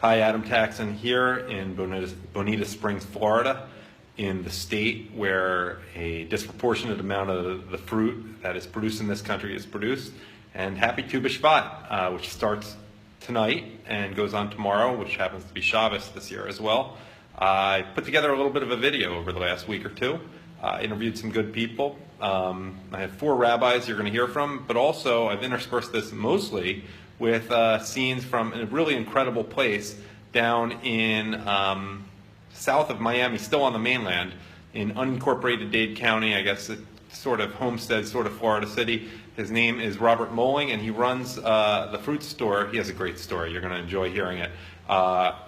Hi, Adam Taxin here in Bonita Springs, Florida, in the state where a disproportionate amount of the fruit that is produced in this country is produced. And happy Tu B'Shvat, which starts tonight and goes on tomorrow, which happens to be Shabbos this year as well. I put together a little bit of a video over the last week or two. Interviewed some good people. I have 4 rabbis you're going to hear from, but also I've interspersed this mostly with scenes from a really incredible place down in south of Miami, still on the mainland, in unincorporated Dade County, I guess it's sort of homestead, sort of Florida City. His name is Robert Moehling, and he runs the fruit store. He has a great story. You're going to enjoy hearing it.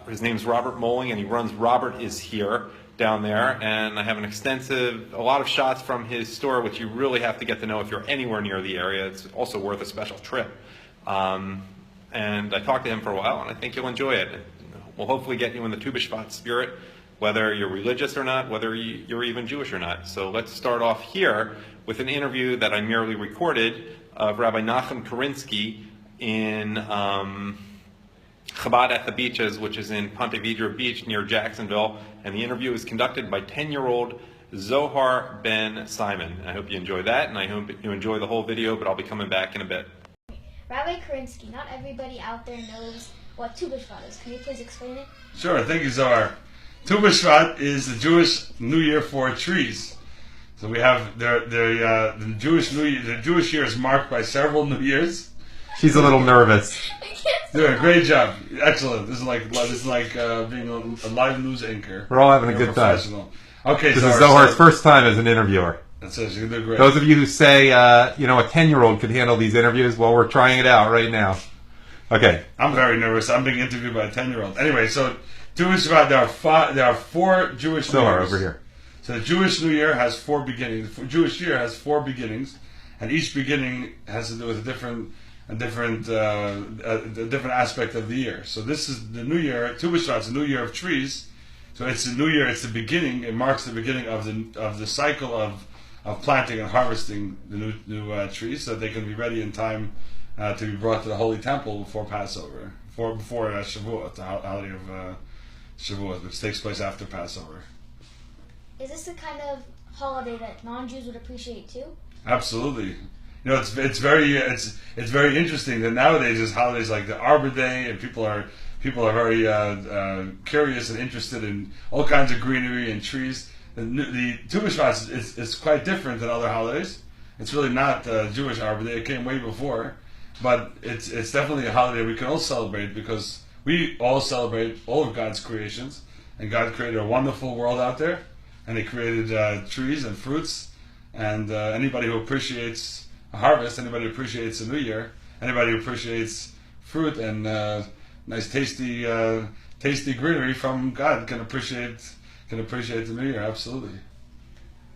His name's Robert Moehling, and he runs Robert Is Here down there. And I have a lot of shots from his store, which you really have to get to know if you're anywhere near the area. It's also worth a special trip. And I talked to him for a while, and I think you'll enjoy it. We'll hopefully get you in the Tu B'Shvat spirit, whether you're religious or not, whether you're even Jewish or not. So let's start off here with an interview that I merely recorded of Rabbi Nochum Kurinsky in Chabad at the Beaches, which is in Ponte Vedra Beach near Jacksonville. And the interview is conducted by 10-year-old Zohar Ben Simon. I hope you enjoy that, and I hope you enjoy the whole video, but I'll be coming back in a bit. Rabbi Kurinsky, not everybody out there knows what Tu B'Shvat is. Can you please explain it? Sure, thank you, Zohar. Tu B'Shvat is the Jewish New Year for trees. So we have the Jewish New Year. The Jewish year is marked by several New Years. She's a little nervous. Doing a great job, excellent. This is like being a live news anchor. We're all having a good time. Okay, this is Zohar's first time as an interviewer. That's it. You do great. Those of you who say, a 10-year-old could handle these interviews, well, we're trying it out right now. Okay. I'm very nervous. I'm being interviewed by a 10-year-old. Anyway, so Tu B'Shvat, there are 4 Jewish New Zohar Years. over here. So the Jewish New Year has 4 beginnings. The Jewish year has 4 beginnings, and each beginning has to do with a different aspect of the year. So this is the New Year. Tu B'Shvat is the New Year of trees. So it's the New Year. It's the beginning. It marks the beginning of the cycle of planting and harvesting the new trees, so that they can be ready in time to be brought to the Holy Temple before Passover, before Shavuot, the holiday of Shavuot, which takes place after Passover. Is this the kind of holiday that non-Jews would appreciate too? Absolutely. It's very interesting that nowadays there's holidays like the Arbor Day, and people are very curious and interested in all kinds of greenery and trees. The Tu B'Shvat is quite different than other holidays. It's really not Jewish Arbor Day. It came way before, but it's definitely a holiday we can all celebrate, because we all celebrate all of God's creations, and God created a wonderful world out there, and He created trees and fruits, and anybody who appreciates a harvest, anybody who appreciates a new year, anybody who appreciates fruit and nice tasty greenery from God can appreciate the new year. Absolutely.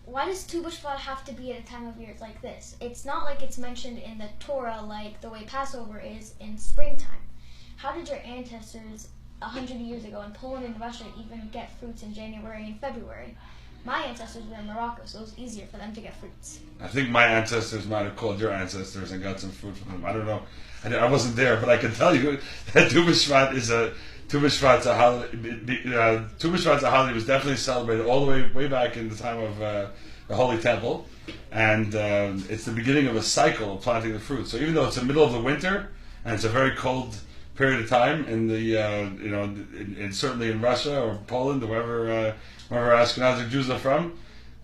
Why does Tu B'Shvat have to be at a time of year like this? It's not like it's mentioned in the Torah like the way Passover is in springtime. How did your ancestors 100 years ago in Poland and Russia even get fruits in January and February? My ancestors were in Morocco, so it was easier for them to get fruits. I think my ancestors might have called your ancestors and got some fruit from them. I don't know. I wasn't there, but I can tell you that Tu B'Shvat's a holiday. Tu B'Shvat's a holiday was definitely celebrated all the way back in the time of the Holy Temple, and it's the beginning of a cycle of planting the fruit. So even though it's the middle of the winter and it's a very cold period of time in the certainly in Russia or Poland or wherever Ashkenazic Jews are from,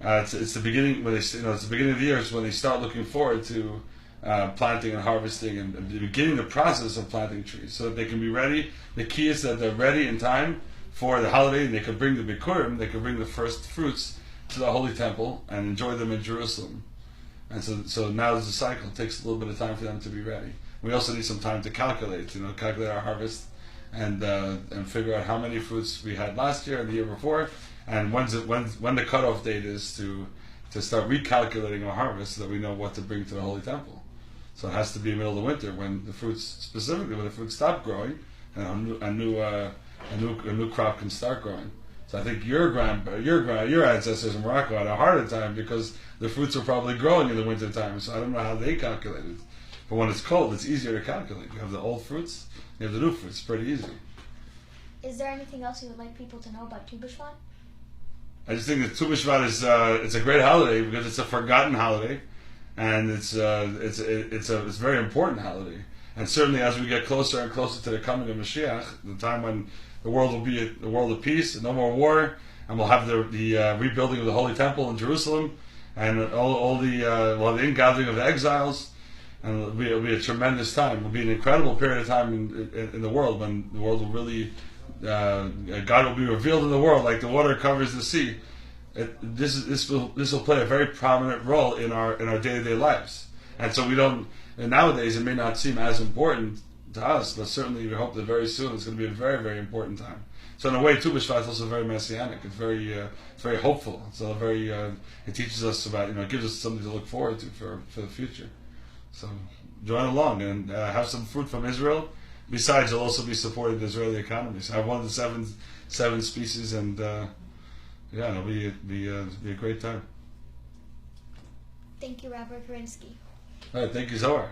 it's the beginning when it's the beginning of the year is when they start looking forward to planting and harvesting and beginning the process of planting trees, so that they can be ready. The key is that they're ready in time for the holiday, and they can bring the Bikurim, they can bring the first fruits to the Holy Temple and enjoy them in Jerusalem. And so now there's a cycle. It takes a little bit of time for them to be ready. We also need some time to calculate our harvest and figure out how many fruits we had last year and the year before, and when the cutoff date is to start recalculating our harvest, so that we know what to bring to the Holy Temple. So it has to be middle of the winter when the fruits stop growing, and a new crop can start growing. So I think your ancestors in Morocco had a harder time because the fruits are probably growing in the winter time. So I don't know how they calculated. But when it's cold, it's easier to calculate. You have the old fruits, you have the new fruits. It's pretty easy. Is there anything else you would like people to know about Tu B'Shvat? I just think that Tu B'Shvat is it's a great holiday because it's a forgotten holiday, and it's a very important holiday. And certainly, as we get closer and closer to the coming of Mashiach, the time when the world will be a world of peace and no more war, and we'll have the rebuilding of the Holy Temple in Jerusalem, and we'll have the ingathering of the exiles, and it'll be a tremendous time. It'll be an incredible period of time in the world when the world will really God will be revealed in the world like the water covers the sea. This will play a very prominent role in our day-to-day lives, and so we don't. And nowadays, it may not seem as important to us, but certainly we hope that very soon it's going to be a very, very important time. So in a way, Tu B'Shvat is also very messianic. It's very hopeful. So it teaches us about, it gives us something to look forward to for the future. So join along and have some fruit from Israel. Besides, you'll also be supporting the Israeli economy. So I have one of the seven species, and it'll be a great time. Thank you, Rabbi Kurinsky. All right, thank you, Zohar.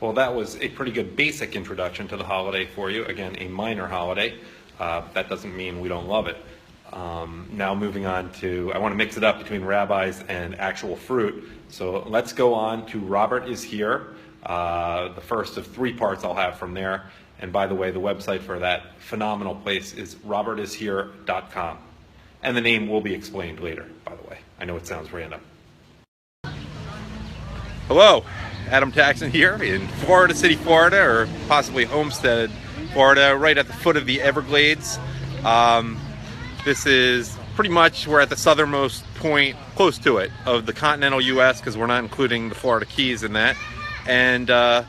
Well, that was a pretty good basic introduction to the holiday for you. Again, a minor holiday. That doesn't mean we don't love it. Now moving on to, I want to mix it up between rabbis and actual fruit. So let's go on to Robert is Here, the first of 3 parts I'll have from there. And by the way, the website for that phenomenal place is robertishere.com. And the name will be explained later, by the way. I know it sounds random. Hello, Adam Taxin here in Florida City, Florida, or possibly Homestead, Florida, right at the foot of the Everglades. This is pretty much, we're at the southernmost point, close to it, of the continental U.S. because we're not including the Florida Keys in that. And I'm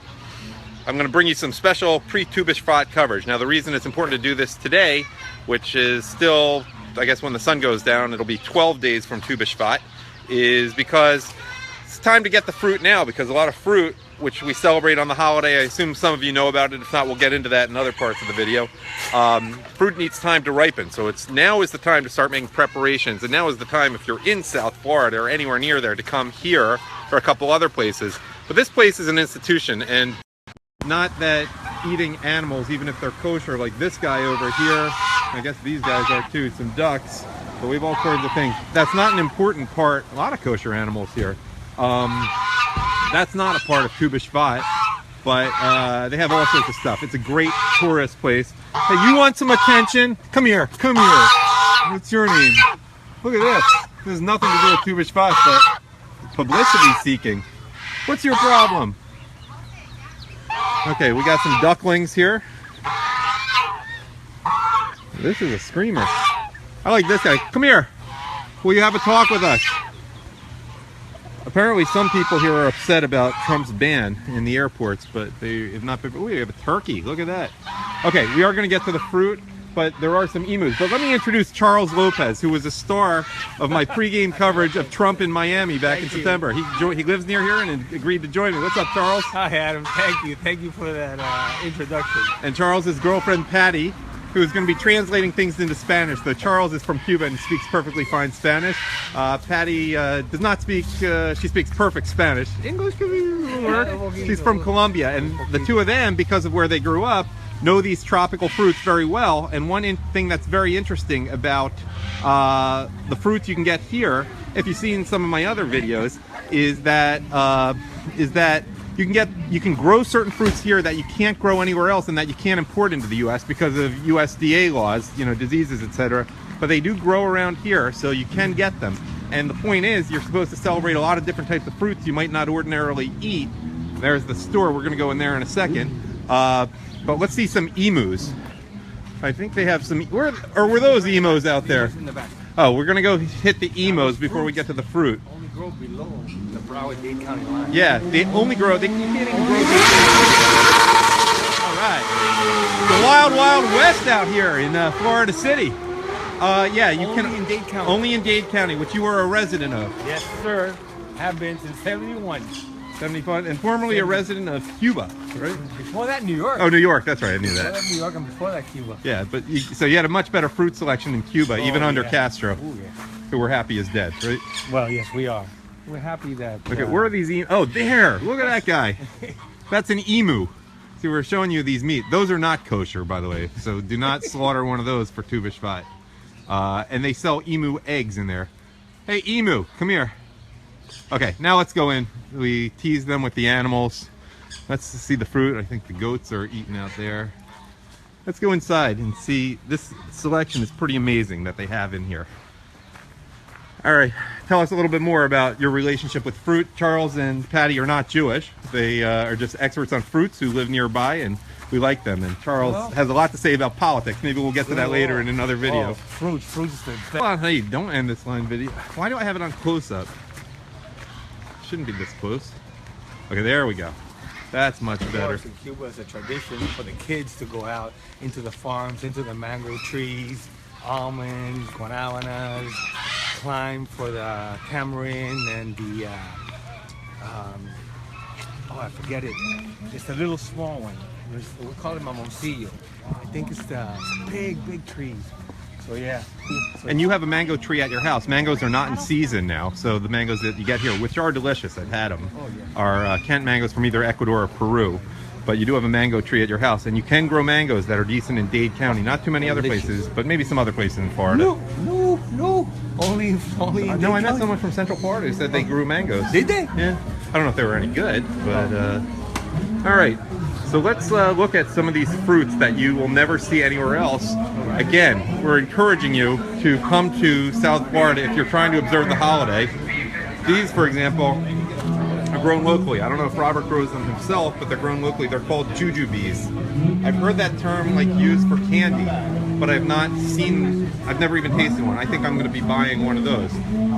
going to bring you some special pre-Tu B'Shvat coverage. Now, the reason it's important to do this today, which is still, I guess when the sun goes down, it'll be 12 days from Tu B'Shvat, is because it's time to get the fruit now, because a lot of fruit, which we celebrate on the holiday, I assume some of you know about it. If not, we'll get into that in other parts of the video. Fruit needs time to ripen, so now is the time to start making preparations, and now is the time, if you're in South Florida or anywhere near there, to come here or a couple other places. But this place is an institution, and not that eating animals, even if they're kosher, like this guy over here, I guess these guys are too, some ducks, but we have all sorts of things. That's not an important part. A lot of kosher animals here. That's not a part of Tu B'Shvat, but they have all sorts of stuff. It's a great tourist place. Hey, you want some attention? Come here, come here. What's your name? Look at this. This has nothing to do with Tu B'Shvat, but publicity seeking. What's your problem? Okay, we got some ducklings here. This is a screamer. I like this guy. Come here. Will you have a talk with us? Apparently some people here are upset about Trump's ban in the airports, but they have not been. Oh, we have a turkey. Look at that. Okay, we are going to get to the fruit, but there are some emus. But let me introduce Charles Lopez, who was a star of my pregame coverage of Trump in Miami back in September. He lives near here and agreed to join me. What's up, Charles? Hi, Adam. Thank you. Thank you for that introduction. And Charles' girlfriend, Patty, who is going to be translating things into Spanish. So Charles is from Cuba and speaks perfectly fine Spanish. Patty does not speak, she speaks perfect Spanish. English could work. She's from Colombia, and the two of them, because of where they grew up, know these tropical fruits very well. And one thing that's very interesting about the fruits you can get here, if you've seen some of my other videos, is that you can grow certain fruits here that you can't grow anywhere else and that you can't import into the U.S. because of USDA laws, diseases, etc. But they do grow around here, so you can get them. And the point is, you're supposed to celebrate a lot of different types of fruits you might not ordinarily eat. There's the store. We're going to go in there in a second. But let's see some emus. I think they have some. Were those emos out there? In the back. Oh, we're going to go hit the emos before we get to the fruit. Only grow below the Broward-Dade County line. Yeah, they only grow. They can't even grow. All right, the wild, wild west out here in Florida City. Yeah, you only can in Dade County. only in Dade County, which you are a resident of. Yes, sir. Have been since 71. 75, and formerly a resident of Cuba, right? Before that, New York. Oh, New York. That's right. I knew Before that. that, New York, and before that, Cuba. Yeah, but so you had a much better fruit selection in Cuba, even under yeah. Castro, Ooh, yeah. who we're happy is dead, right? Well, yes, we are. We're happy that. Okay, where are these? Oh, there! Look at that guy. That's an emu. See, we're showing you these meat. Those are not kosher, by the way. So do not slaughter one of those for Tu B'Shvat. And they sell emu eggs in there. Hey, emu, come here. Okay, now let's go in. We tease them with the animals. Let's see the fruit. I think the goats are eating out there. Let's go inside and see. This selection is pretty amazing that they have in here. All right, tell us a little bit more about your relationship with fruit. Charles and Patty are not Jewish. They are just experts on fruits who live nearby, and we like them. And Charles has a lot to say about politics. Maybe we'll get to that later in another video. Oh, fruits is the best. Come on, hey, don't end this line video. Why do I have it on close-up? Shouldn't be this close. Okay, there we go. That's much better. In Cuba, it's a tradition for the kids to go out into the farms, into the mango trees, almonds, guanabanas, climb for the tamarind and the, I forget it. It's the little small one. We call it mamoncillo. I think it's the big trees. So yeah. And you have a mango tree at your house. Mangoes are not in season now, so the mangoes that you get here, which are delicious, I've had them, are Kent mangoes from either Ecuador or Peru. But you do have a mango tree at your house, and you can grow mangoes that are decent in Dade County. Not too many other places, but maybe some other places in Florida. No. Only No, I met someone from Central Florida who said they grew mangoes. Did they? Yeah. I don't know if they were any good, but all right. So let's look at some of these fruits that you will never see anywhere else. Again, we're encouraging you to come to South Florida if you're trying to observe the holiday. These, for example, are grown locally. I don't know if Robert grows them himself, but they're grown locally. They're called jujubes. I've heard that term used for candy, but I've never even tasted one. I think I'm going to be buying one of those.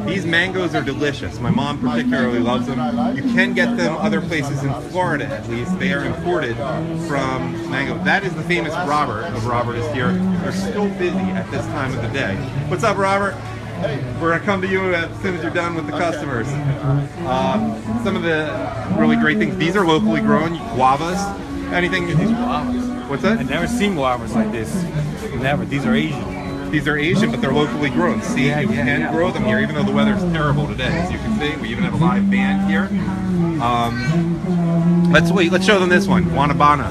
These mangoes are delicious. My mom particularly loves them. You can get them other places in Florida, at least. They are imported from mango. That is the famous Robert of Robert is here. They're still busy at this time of the day. What's up, Robert? We're going to come to you as soon as you're done with the customers. Some of the really great things. These are locally grown. Guavas. Anything? These guavas. What's that? I've never seen guavas like this. Never. These are Asian. These are Asian, but they're locally grown. See, you can grow them here, even though the weather's terrible today. As you can see, we even have a live band here. Let's show them this one, guanabana.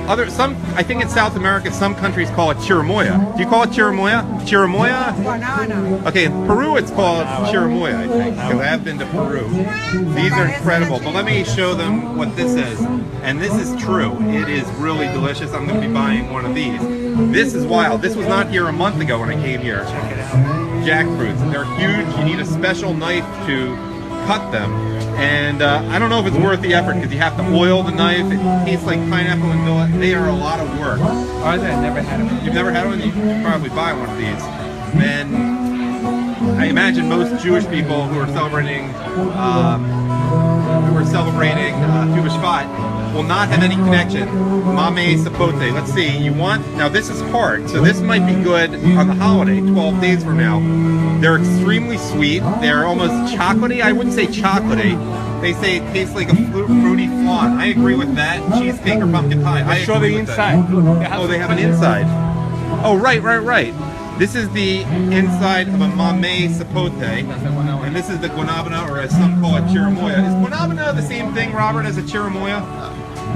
I think in South America, some countries call it chirimoya. Do you call it chirimoya? Chirimoya? Banana. Okay, in Peru it's called chirimoya, I think, because I have been to Peru. These are incredible, but let me show them what this is. And this is true. It is really delicious. I'm going to be buying one of these. This is wild. This was not here a month ago when I came here. Check it out. Jackfruits. They're huge. You need a special knife to cut them. And I don't know if it's worth the effort because you have to oil the knife. It tastes like pineapple and vanilla. They are a lot of work. Are they? I've never had them. You've never had one? You should probably buy one of these. And I imagine most Jewish people who are celebrating Tu B'Shvat will not have any connection. Mame sapote. Let's see. Now this is hard, so this might be good on the holiday, 12 days from now. They're extremely sweet. They're almost chocolatey. I wouldn't say chocolatey. They say it tastes like a fruity flan. I agree with that. Cheesecake or pumpkin pie. I Show agree the with inside. that. Oh, they have an inside. Oh, right. This is the inside of a mame sapote, and this is the guanabana, or as some call it, chirimoya. Is guanabana the same thing, Robert, as a chirimoya?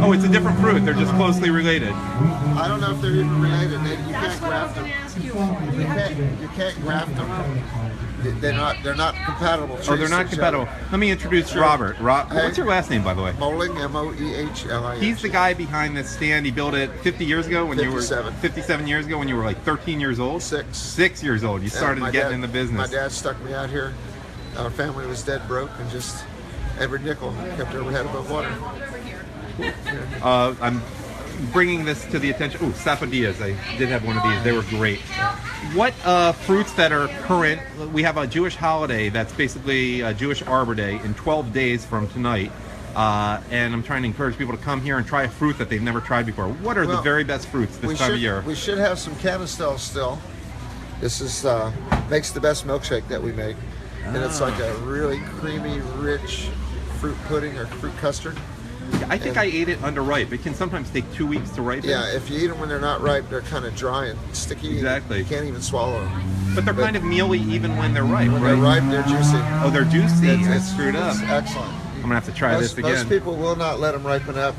Oh, it's a different fruit. They're just closely related. I don't know if they're even related. You can't graft them. You can't graft them. They're not compatible trees. Oh, they're not compatible. Let me introduce Robert. What's your last name, by the way? Moehling, M-O-E-H-L-I-N. He's the guy behind this stand. He built it 50 years ago when you were 57 years ago when you were like 13 years old. 6 years old. You started getting in the business. My dad stuck me out here. Our family was dead broke, and just every nickel kept our head above water. I'm bringing this to the attention. Oh, sapodillas. I did have one of these. They were great. What fruits that are current? We have a Jewish holiday that's basically a Jewish Arbor Day in 12 days from tonight. And I'm trying to encourage people to come here and try a fruit that they've never tried before. What are the very best fruits this time of year? We should have some canistels still. This is makes the best milkshake that we make. And it's like a really creamy, rich fruit pudding or fruit custard. I think I ate it underripe. It can sometimes take 2 weeks to ripen. Yeah, if you eat them when they're not ripe, they're kind of dry and sticky. Exactly. You can't even swallow them. But they're kind of mealy even when they're ripe, When right? they're ripe, they're juicy. Oh, they're juicy. I It's screwed up. It's excellent. I'm going to have to try this again. Most people will not let them ripen up.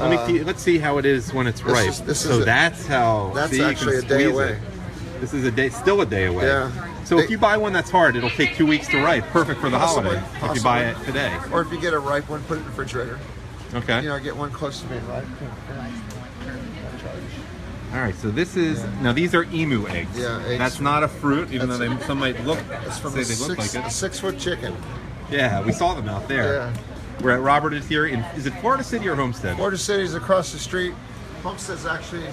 Let's see how it is when it's ripe. That's how. That's see, actually you a can day squeeze away. it. This is still a day away. Yeah. So if you buy one that's hard, it'll take 2 weeks to ripe. Perfect for the holiday. If you buy it today. Or if you get a ripe one, put it in the refrigerator. Okay. You know, get one close to being ripe. All right. So this is now these are emu eggs. Yeah, eggs. That's not a fruit, even though some might look It's from say a they look like it. 6-foot chicken. Yeah, we saw them out there. Yeah. We're at Robert is here in, is it Florida City or Homestead? Florida City's across the street. Homestead's actually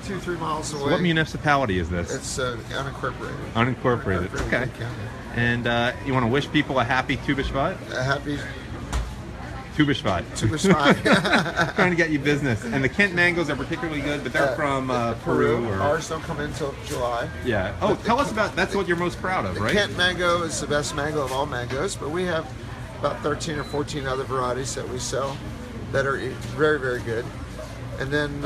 2-3 miles away. So what municipality is this? It's unincorporated. Unincorporated. Okay. County. And you want to wish people a happy Tu B'Shvat? A happy Tu B'Shvat. Tu B'Shvat. Trying to get you business. And the Kent mangoes are particularly good, but they're from Peru. Or, Ours don't come in until July. yeah. Oh, tell us about, that's what you're most proud of, The right? Kent mango is the best mango of all mangoes, but we have about 13 or 14 other varieties that we sell that are very, very good. And then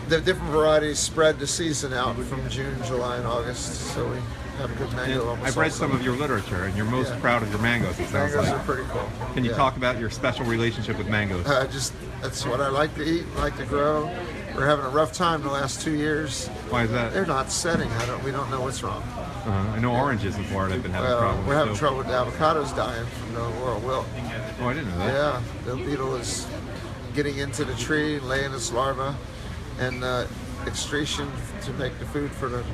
the different varieties spread the season out from June, July, and August, so we have a good mango And almost I've read all some summer. of your literature, and you're most proud of your mangoes, it sounds Mangoes like. are pretty cool. Can you Yeah. talk about your special relationship with mangoes? That's what I like to eat, like to grow. We're having a rough time the last 2 years. Why is that? They're not setting. We don't know what's wrong. I know oranges in Florida have been having Well, problems. we're having too. trouble with the avocados dying from the world wilt. Oh, I didn't know that. Yeah, the beetle is getting into the tree, laying its larva, and extraction to make the food for the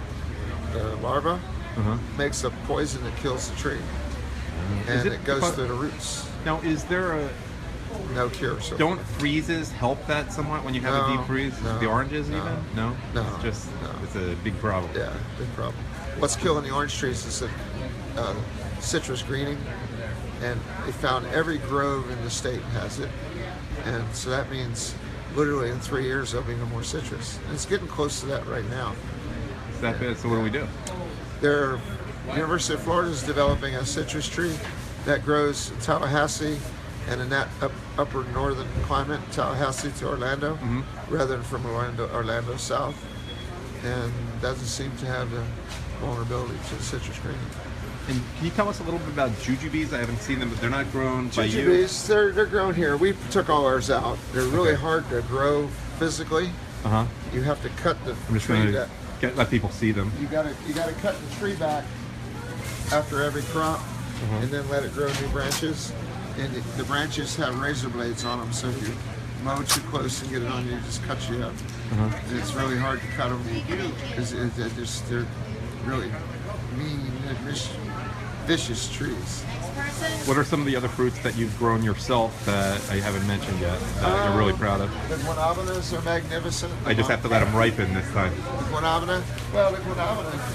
larva makes a poison that kills the tree, and it goes through the roots. Now, is there a... No cure. So Don't freezes help that somewhat when you have a No, deep freeze? no, The oranges no, even? No? no, It's just, no. it's a big problem. yeah, big problem. What's killing the orange trees is the citrus greening, and they found every grove in the state has it, and so that means literally in 3 years there'll be no more citrus. And it's getting close to that right now. Is that bad? So what do we do? University of Florida is developing a citrus tree that grows in Tallahassee and in that upper northern climate, Tallahassee to Orlando, rather than from Orlando south, and doesn't seem to have the vulnerability to the citrus greening. And can you tell us a little bit about jujubes? I haven't seen them, but they're not grown by you? Jujubes, they're grown here. We took all ours out. They're really hard to grow physically. Uh-huh. You have to cut the I'm just tree going back. to let people see them. You gotta cut the tree back after every crop, and then let it grow new branches. And the branches have razor blades on them, so if you mow too close and get it on you, it just cuts you up. And it's really hard to cut them because they're really mean, vicious trees. What are some of the other fruits that you've grown yourself that I haven't mentioned yet that you're really proud of? The guanabanas are magnificent. I just have to let them ripen this time. The guanabana,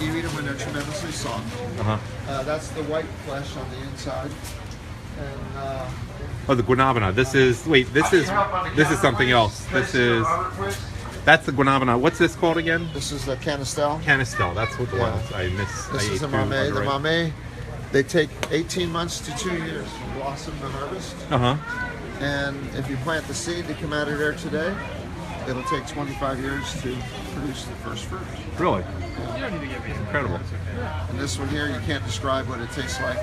you eat them when they're tremendously soft. That's the white flesh on the inside. And Oh, the guanabana. This is something else. That's the guanabana. What's this called again? this is the canistel. Canistel. That's what the one I missed. This is the mamey. The mamey, they take 18 months to 2 years from blossom to harvest. And if you plant the seed to come out of there today, it'll take 25 years to produce the first fruit. Really? Incredible. And this one here, you can't describe what it tastes like.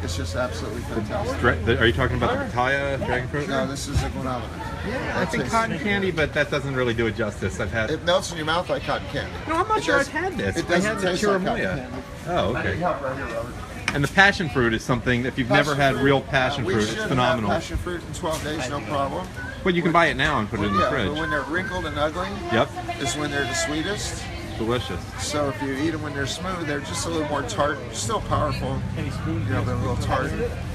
It's just absolutely fantastic. Are you talking about the pitaya dragon fruit? No, this is a guanabana. Yeah, I think cotton candy, but that doesn't really do it justice. I've had. It melts in your mouth like cotton candy. No, I'm not sure I've had this. It I doesn't had the taste like cotton chirimoya. candy. Oh, I okay. need help right here, Robert. And the passion fruit is something, if you've never had real passion fruit, it's phenomenal. We should have passion fruit in 12 days, no problem. But you can buy it now and put it in the But fridge. when they're wrinkled and ugly, is when they're the sweetest. Delicious. So if you eat them when they're smooth, they're just a little more tart, still powerful, but a little tart.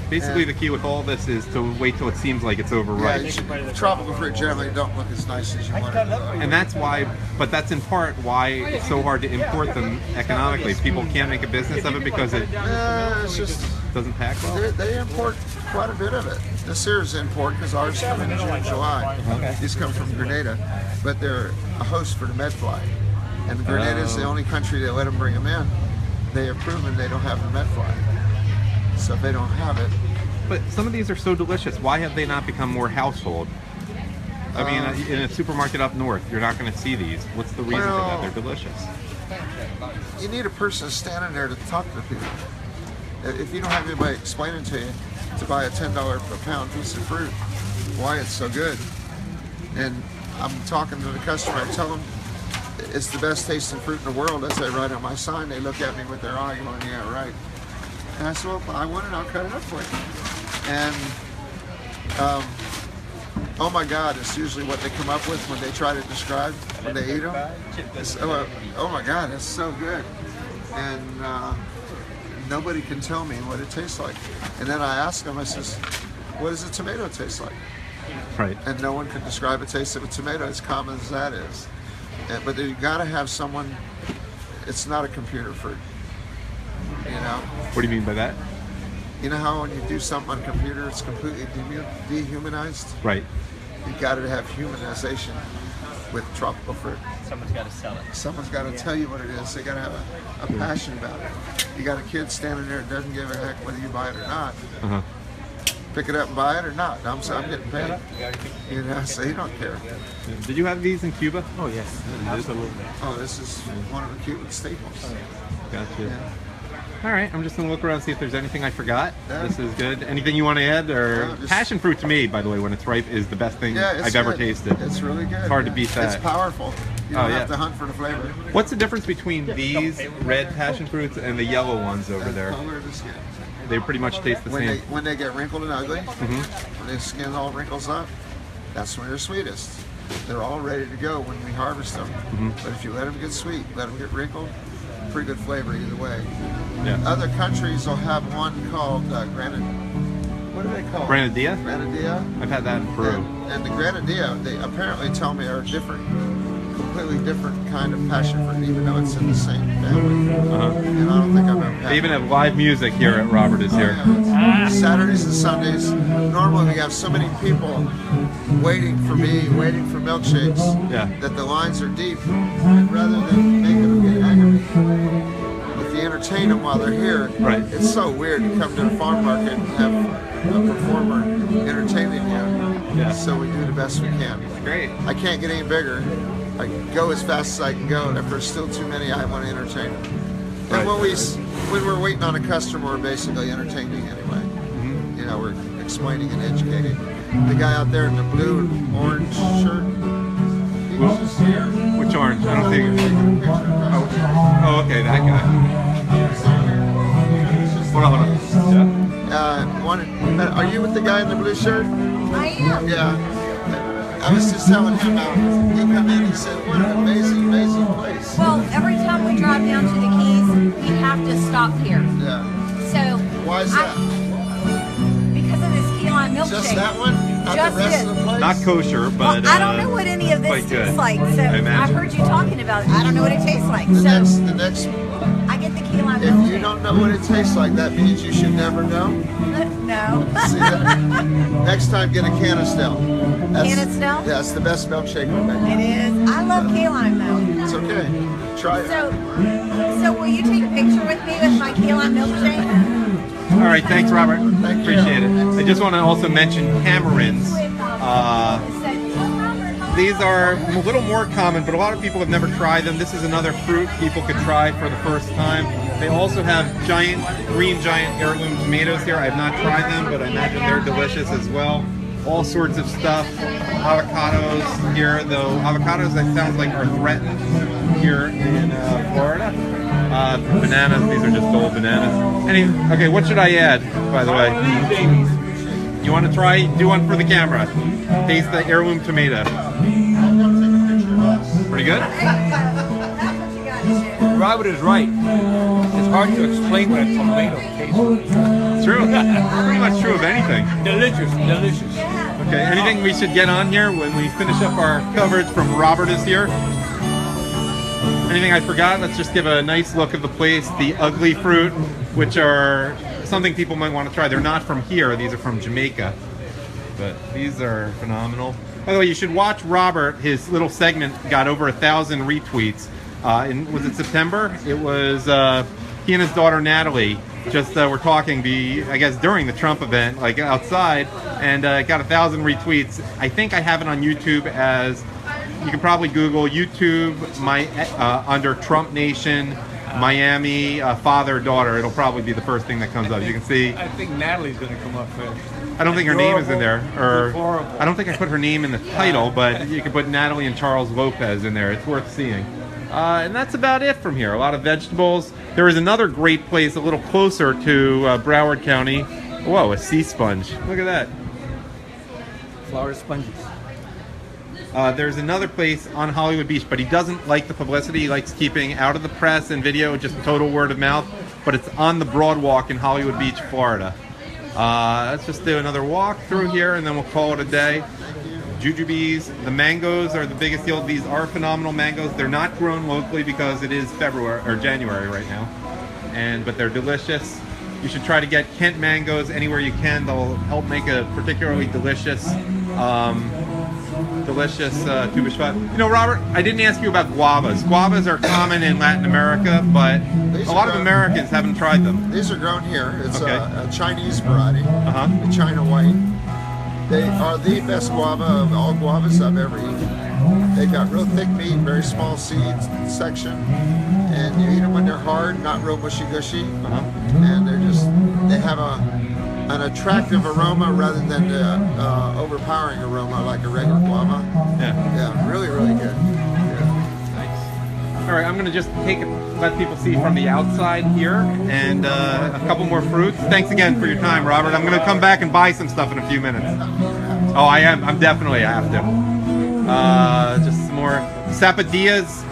Basically, the key with all this is to wait till it seems like it's overripe. Yeah, tropical fruit generally don't look as nice as you want it to look. And that's why, but that's in part why it's so hard to import them economically. People can't make a business of it because it It's just, doesn't pack well. they import quite a bit of it. This here is import because ours come in June, July. These come from Grenada, but they're a host for the medfly. And Grenada is the only country that let them bring them in. They have proven they don't have the medfly. So if they don't have it. But some of these are so delicious. Why have they not become more household? I mean, in a supermarket up north, you're not going to see these. What's the reason for that? They're delicious. You need a person standing there to talk to people. If you don't have anybody explaining to you to buy a $10 per pound piece of fruit, why it's so good. And I'm talking to the customer. I tell them it's the best tasting fruit in the world. As I write on my sign, they look at me with their eye going, yeah, right. And I said, well, I want it, I'll cut it up for you. And oh my God, it's usually what they come up with when they try to describe when they eat them. Oh my God, it's so good. And nobody can tell me what it tastes like. And then I ask them, I says, what does a tomato taste like? Right. And no one could describe a taste of a tomato as common as that is. But you got to have someone. It's not a computer fruit. You know. What do you mean by that? You know how when you do something on a computer, it's completely dehumanized. Right. You got to have humanization with tropical fruit. Someone's got to sell it. Someone's got to tell you what it is. They got to have a passion about it. You got a kid standing there that doesn't give a heck whether you buy it or not. Uh-huh. Pick it up and buy it or not. I'm getting paid. You know, so you don't care. Did you have these in Cuba? Oh yes, absolutely. Oh, this is one of the Cuban staples. Gotcha. Yeah. All right, I'm just gonna look around see if there's anything I forgot. Yeah. This is good. Anything you want to add? Or No, just- passion fruit to me, by the way, when it's ripe, is the best thing Yeah, it's I've ever good. tasted. It's really good. It's hard to beat that. It's powerful. You Oh, don't yeah. have to hunt for the flavor. What's the difference between these red passion fruits and the yellow ones over there? Color of the skin. They pretty much taste the same. When they get wrinkled and ugly, when the skin all wrinkles up, that's when they're sweetest. They're all ready to go when we harvest them. But if you let them get sweet, let them get wrinkled, pretty good flavor either way. Yeah. Other countries will have one called what do they call it? Granadilla? Granadilla. I've had that in Peru. And the Granadilla, they apparently tell me are completely different kind of passion fruit, even though it's in the same family. And I don't think I've ever had They even one. have live music here at Robert is here. Yeah. Saturdays and Sundays, normally we have so many people waiting for me, waiting for milkshakes, Yeah. that the lines are deep. And rather than making them get aggravated, if you entertain them while they're here, Right. it's so weird to come to the farm market and have a performer entertaining you. Yeah. So we do the best we can. Great. I can't get any bigger. I go as fast as I can go, and if there's still too many, I want to entertain them. Right. And when we're waiting on a customer, we're basically entertaining anyway. You know, we're explaining and educating. The guy out there in the blue and orange shirt, he was just here. Which orange? I don't think. Taking a picture of us. Oh, okay, that guy. Hold on. Are you with the guy in the blue shirt? I am. Yeah. I was just telling him how he come in and said, what an amazing, amazing place. Well, every time we drive down to the Keys, we have to stop here. Yeah. So Why is that? Because of this key lime milkshake. Just that one? Not Just the rest it. of the place? Not kosher, but Well, I don't know what any of this quite good. tastes like. So I imagine. I've heard you talking about it. I don't know what it tastes like. The So next, I get the key lime if milkshake. you don't know what it tastes like, that means you should never know. No. See that? Next time, get a Canistell. Canistell? Yeah, it's the best milkshake we make. It is. I love key lime though. It's okay. Try it. So will you take a picture with me with my key lime milkshake? All right, thanks, Robert. Thank you. Appreciate it. I just want to also mention tamarins. These are a little more common, but a lot of people have never tried them. This is another fruit people could try for the first time. They also have green giant heirloom tomatoes here. I have not tried them, but I imagine they're delicious as well. All sorts of stuff. Avocados here, though avocados that sounds like are threatened here in Florida. Bananas, these are just old bananas. Okay, what should I add, by the way? You want to try? Do one for the camera. Taste the heirloom tomato. Pretty good? Robert is right. It's hard to explain what a tomato tastes like. True. Pretty much true of anything. Delicious, delicious. Okay, anything we should get on here when we finish up our coverage from Robert is here? Anything I forgot? Let's just give a nice look of the place. The ugly fruit, which are something people might want to try. They're not from here. These are from Jamaica. But these are phenomenal. By the way, you should watch Robert. His little segment got over 1,000 retweets. Was it September? It was he and his daughter Natalie just were talking I guess during the Trump event, like outside, and got 1,000 retweets. I think I have it on YouTube as, you can probably Google YouTube under Trump Nation Miami father-daughter. It'll probably be the first thing that comes up. You can see. I think Natalie's going to come up first. I don't think her name is in there, or Deplorable. I don't think I put her name in the title, but you can put Natalie and Charles Lopez in there. It's worth seeing. And that's about it from here. A lot of vegetables. There is another great place a little closer to Broward County. Whoa, a sea sponge. Look at that. Florida sponges. There's another place on Hollywood Beach, but he doesn't like the publicity. He likes keeping out of the press and video, just total word of mouth. But it's on the Broadwalk in Hollywood Beach, Florida. Let's just do another walk through here, and then we'll call it a day. Jujubes, the mangoes are the biggest deal. These are phenomenal mangoes. They're not grown locally because it is February or January right now, but they're delicious. You should try to get Kent mangoes anywhere you can. They'll help make a particularly delicious Tu B'Shvat. You know, Robert, I didn't ask you about guavas. Guavas are common in Latin America, but a lot of Americans haven't tried them. These are grown here. It's Okay. a Chinese variety, Uh-huh. the China White. They are the best guava of all guavas I've ever eaten. They got real thick meat, very small seeds section, and you eat them when they're hard, not real mushy-gushy, and they have an attractive aroma rather than the overpowering aroma like a regular guava. Yeah, really, really good. All right, I'm going to just let people see from the outside here, and a couple more fruits. Thanks again for your time, Robert. I'm going to come back and buy some stuff in a few minutes. Oh, I am. I have to. Just some more sapadillas.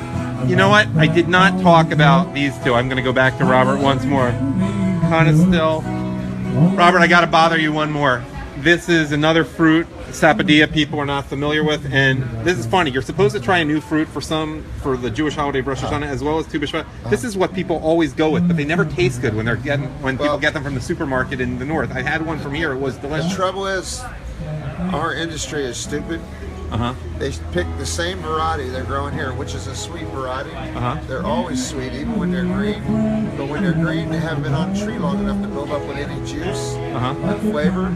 You know what? I did not talk about these two. I'm going to go back to Robert once more. Kind of still. Robert, I got to bother you one more. This is another fruit sapadilla people are not familiar with, and this is funny. You're supposed to try a new fruit for the Jewish holiday of Rosh Hashanah as well as Tu B'Shvat. This is what people always go with, but they never taste good when people get them from the supermarket in the north. I had one from here; it was delicious. The trouble is, our industry is stupid. They pick the same variety they're growing here, which is a sweet variety. They're always sweet, even when they're green. But when they're green, they haven't been on a tree long enough to build up with any juice and flavor.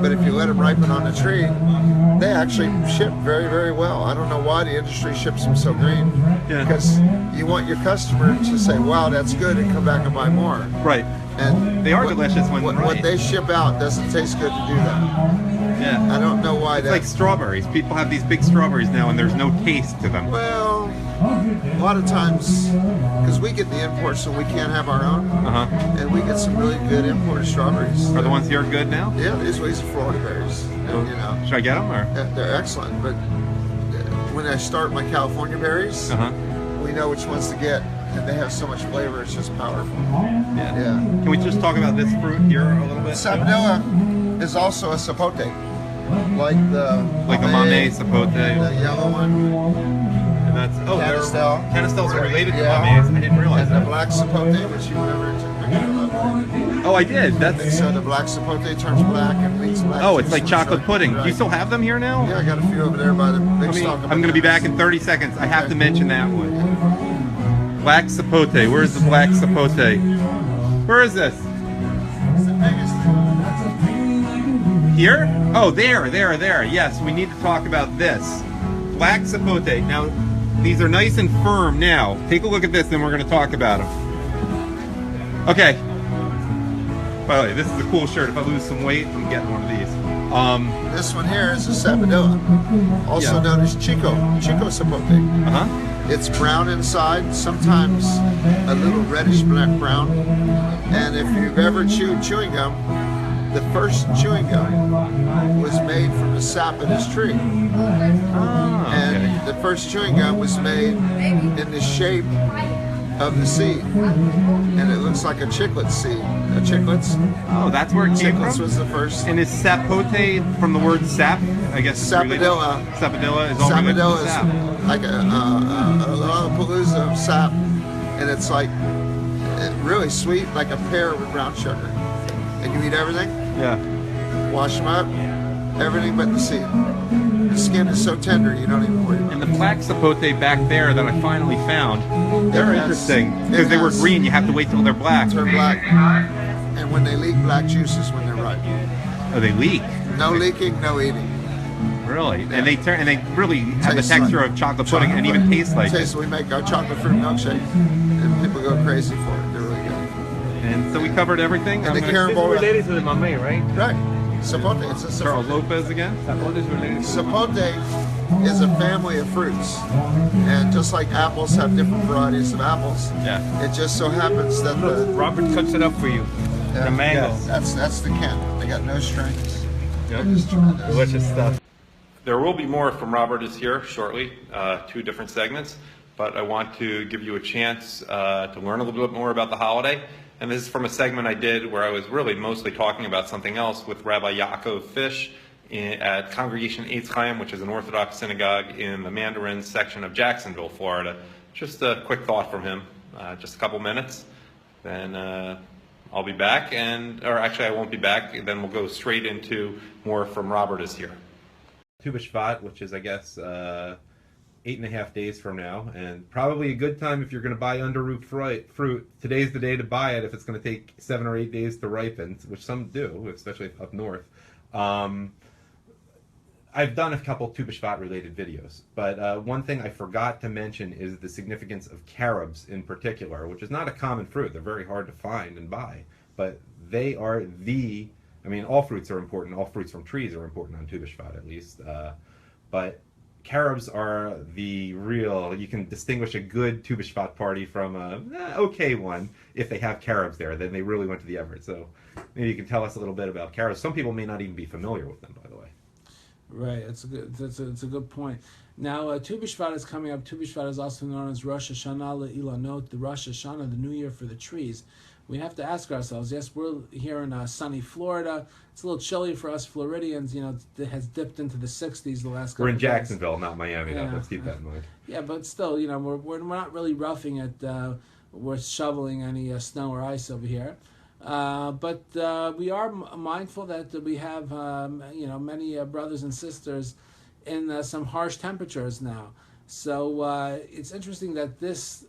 But if you let them ripen on the tree, they actually ship very, very well. I don't know why the industry ships them so green. Because you want your customer to say, "Wow, that's good," and come back and buy more. Right. And they are delicious when what they ship out doesn't taste good to do that. Yeah. I don't know why It's like strawberries. People have these big strawberries now, and there's no taste to them. Well, a lot of times, because we get the imports, so we can't have our own, and we get some really good imported strawberries. Are the ones here good now? Yeah, these are Florida berries. And, you know, should I get them? Or? They're excellent, but when I start my California berries, we know which ones to get, and they have so much flavor. It's just powerful. Yeah. Can we just talk about this fruit here a little bit? Sapadilla is also a sapote, like the mamey sapote, the yellow one. And that's Canistel. Canistels are related to mameys. I didn't realize and that. the black sapote, which you never took a picture of. Oh, I did. That's so the black sapote turns black and leaks black. Oh, it's like chocolate pudding. Do you still have them here now? Yeah, I got a few over there by the big stalk. I'm going to be back in 30 seconds. I have to mention that one. Black sapote. Where's the black sapote? Where is this? It's the biggest. Here? Oh, there. Yes, we need to talk about this. Black sapote. Now, these are nice and firm now. Take a look at this, then we're going to talk about them. Okay. By the way, this is a cool shirt. If I lose some weight, I'm getting one of these. This one here is a sapadilla, also known as chico sapote. It's brown inside, sometimes a little reddish black brown. And if you've ever chewed chewing gum, the first chewing gum was made from the sap of this tree. And the first chewing gum was made in the shape of the seed. And it looks like a chiclet seed. Chiclets. Oh, that's where it came from? Chiclets was the first. And is sapote from the word sap? I guess Sapadilla. Sapadilla is all related to sap. Is like a Lollapalooza of sap, and it's like really sweet, like a pear with brown sugar. And you eat everything. Yeah. Wash them up, everything but the seed. The skin is so tender, you don't even worry about it. And the black sapote back there that I finally found, they're interesting because they were green. You have to wait till they're black. Turn black, and when they leak black juices when they're ripe. Oh, they leak. No leaking, no eating. Really? Yeah. And they really have the texture of chocolate pudding and even taste like it. We make our chocolate fruit milkshake, and people go crazy for it. They're really good. And so we covered everything. And the This is related to the mamey, right? Right. Sapote. It's a Carl sapote. Lopez again? Sapote is related to Sapote is a family of fruits, and just like apples have different varieties of apples, Yeah. it just so happens that Look, the Robert cuts it up for you. The mango. Yes. that's the Kent. They got no strings. Yep. Delicious stuff. There will be more from Robert is here shortly, 2 different segments, but I want to give you a chance to learn a little bit more about the holiday. And this is from a segment I did where I was really mostly talking about something else with Rabbi Yaakov Fisch at Congregation Eitz Chaim, which is an Orthodox synagogue in the Mandarin section of Jacksonville, Florida. Just a quick thought from him, just a couple minutes. Then I'll be back, or actually I won't be back, then we'll go straight into more from Robert is here. Tu B'Shvat, which is, I guess, 8.5 days from now, and probably a good time if you're going to buy underroot fruit. Today's the day to buy it if it's going to take 7 or 8 days to ripen, which some do, especially up north. I've done a couple Tu B'Shvat related videos, but one thing I forgot to mention is the significance of carobs in particular, which is not a common fruit. They're very hard to find and buy, but they are all fruits are important. All fruits from trees are important on Tu B'Shvat at least, but carobs are the real. You can distinguish a good Tu B'Shvat party from a okay one if they have carobs there. Then they really went to the effort. So maybe you can tell us a little bit about carobs. Some people may not even be familiar with them, by the way. Right, it's a good point. Now, Tu B'Shvat is coming up. Tu B'Shvat is also known as Rosh Hashanah Le'ilanot, the Rosh Hashanah, the New Year for the trees. We have to ask ourselves, yes, we're here in sunny Florida. It's a little chilly for us Floridians. It has dipped into the 60s the last couple We're in of days. Jacksonville, not Miami, though. Let's keep that in mind. Yeah, but still, we're not really roughing it. We're shoveling any snow or ice over here. But we are mindful that we have, many brothers and sisters in some harsh temperatures now. So it's interesting that this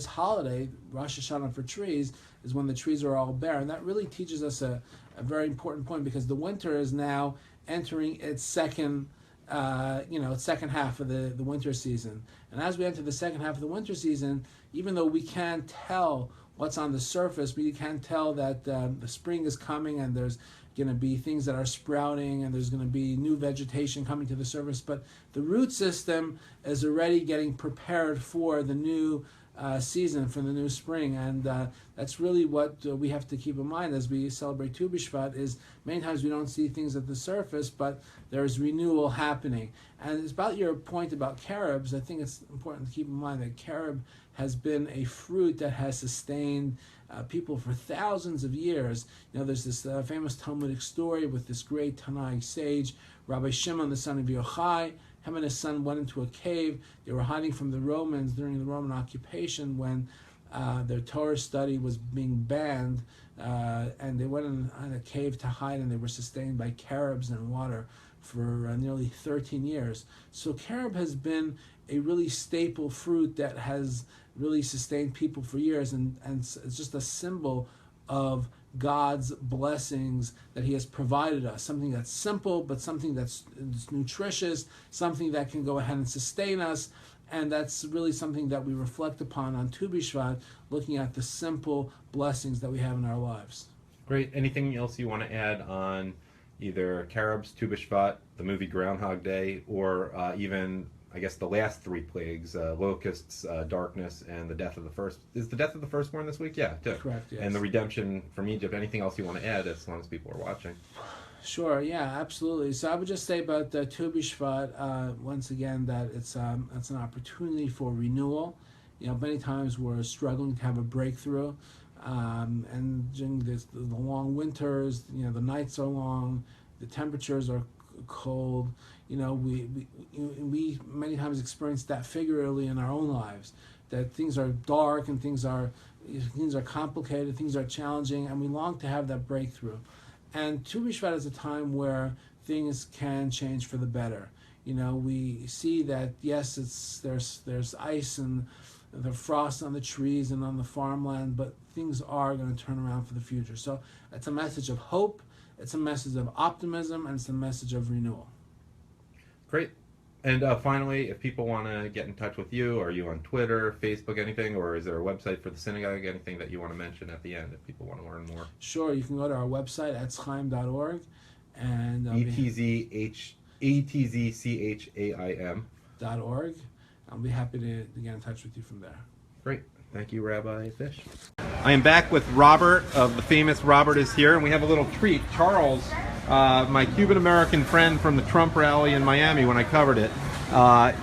holiday, Rosh Hashanah for trees, is when the trees are all bare, and that really teaches us a very important point, because the winter is now entering its second half of the winter season. And as we enter the second half of the winter season, even though we can't tell what's on the surface, we can tell that the spring is coming, and there's going to be things that are sprouting, and there's going to be new vegetation coming to the surface. But the root system is already getting prepared for the new season, for the new spring, and that's really what we have to keep in mind as we celebrate Tu B'Shvat. Is many times we don't see things at the surface, but there's renewal happening. And it's about your point about carobs. I think it's important to keep in mind that carob has been a fruit that has sustained people for thousands of years. There's this famous Talmudic story with this great Tanaic sage, Rabbi Shimon, the son of Yochai. Him and his son went into a cave. They were hiding from the Romans during the Roman occupation when their Torah study was being banned, and they went in a cave to hide, and they were sustained by carobs and water for nearly 13 years. So carob has been a really staple fruit that has really sustained people for years, and it's just a symbol of God's blessings that He has provided us. Something that's simple, but something that's nutritious, something that can go ahead and sustain us. And that's really something that we reflect upon on Tu B'Shvat, looking at the simple blessings that we have in our lives. Great. Anything else you want to add on either carobs, Tu B'Shvat, the movie Groundhog Day, or even, I guess, the last 3 plagues, locusts, darkness, and the death of the first. Is the death of the firstborn this week? Yeah, too. Correct, yes. And the redemption from Egypt. Anything else you want to add as long as people are watching? Sure, yeah, absolutely. So I would just say about Tu B'Shvat, once again, that it's an opportunity for renewal. Many times we're struggling to have a breakthrough. And during the long winters, the nights are long, the temperatures are cold. We many times experience that figuratively in our own lives, that things are dark and things are complicated, things are challenging, and we long to have that breakthrough. And Tu B'Shvat is a time where things can change for the better. We see that, yes, there's ice and the frost on the trees and on the farmland, but things are going to turn around for the future. So it's a message of hope, it's a message of optimism, and it's a message of renewal. Great. And finally, if people want to get in touch with you, are you on Twitter, Facebook, anything, or is there a website for the synagogue? Anything that you want to mention at the end if people want to learn more? Sure, you can go to our website, etzchaim.org, and ETZCHAIM.org. I'll be happy to get in touch with you from there. Great. Thank you, Rabbi Fisch. I am back with Robert of the famous Robert is Here, and we have a little treat. Charles, my Cuban-American friend from the Trump rally in Miami when I covered it,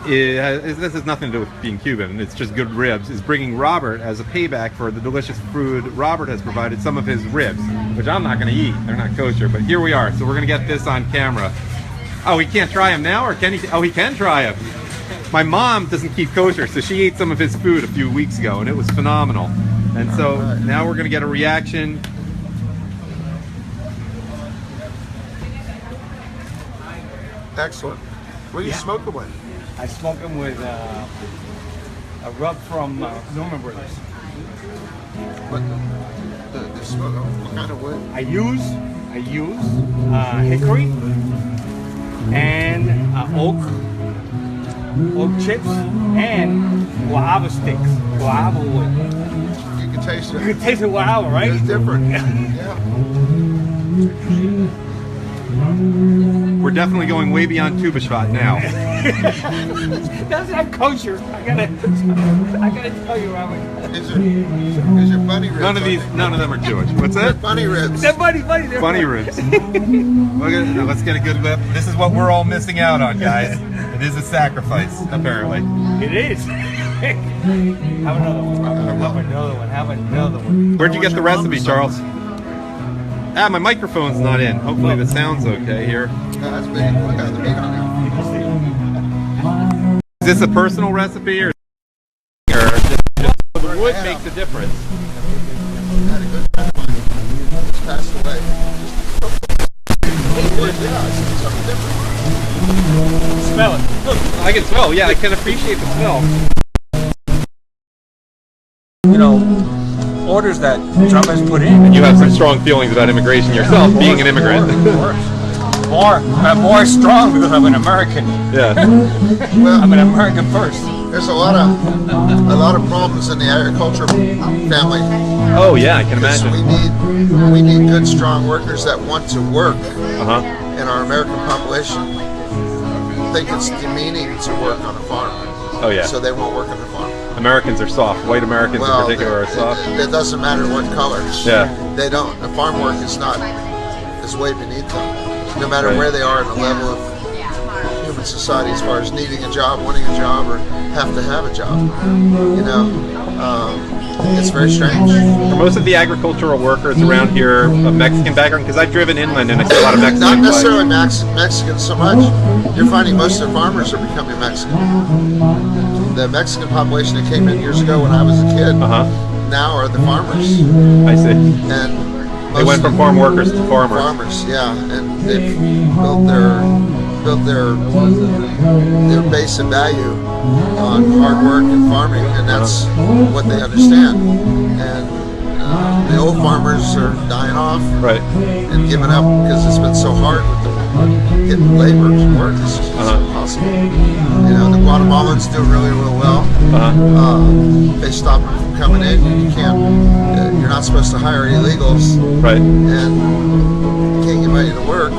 this has nothing to do with being Cuban, it's just good ribs, is bringing Robert as a payback for the delicious food Robert has provided, some of his ribs, which I'm not going to eat. They're not kosher, but here we are. So we're going to get this on camera. Oh, he can't try them now, or can he? Oh, he can try them. My mom doesn't keep kosher, so she ate some of his food a few weeks ago, and it was phenomenal. And so now we're going to get a reaction. Excellent. What do you smoke them with? I smoke them with a rub from Norman Brothers. What kind of wood? I use hickory and oak chips and guava sticks, guava wood. You can taste it. You can taste the guava, right? It's different. Yeah. We're definitely going way beyond Tu B'Shvat now. That's not kosher. I gotta tell you, Robert. Is your bunny ribs? None of them are Jewish. What's that? Bunny ribs. They're bunny ribs. Now let's get a good lip. This is what we're all missing out on, guys. It is a sacrifice, apparently. It is. Have another one. Have another one. Where'd you get the recipe, Charles? Ah, my microphone's not in. Hopefully the sound's okay here. That's big. Look at the meat on it. Is this a personal recipe, or just the wood makes a difference? I had a good friend of mine. He's passed away. Something different. Smell it. Look. I can smell. Yeah, I can appreciate the smell. Orders that Trump has put in. And you have some strong feelings about immigration yourself, being an immigrant. More strong because I'm an American. Yeah. Well, I'm an American first. there's a lot of problems in the agriculture family. Oh yeah, I can imagine. We need good, strong workers that want to work. Uh-huh. And our American population think it's demeaning to work on a farm. Oh yeah. So they won't work on the farm. Americans are soft. White Americans in particular are soft. It doesn't matter what color. Yeah. They don't. The farm work is way beneath them. No matter where they are in the level of human society, as far as needing a job, wanting a job, or have to have a job. You know, it's very strange. For most of the agricultural workers around here of Mexican background, because I've driven inland and I see a lot of Mexican. Not necessarily Mexican so much. You're finding most of the farmers are becoming Mexican. The Mexican population that came in years ago when I was a kid now are the farmers. I see. And they went from farm workers to farmers. Farmers, yeah, and they've built their base of value on hard work and farming, and that's what they understand. And the old farmers are dying off, and giving up because it's been so hard with them getting labor to work. It's impossible. You know, the Guatemalans do really, really well. They stop them from coming in. You can't. You're not supposed to hire illegals. And you can't get ready to work.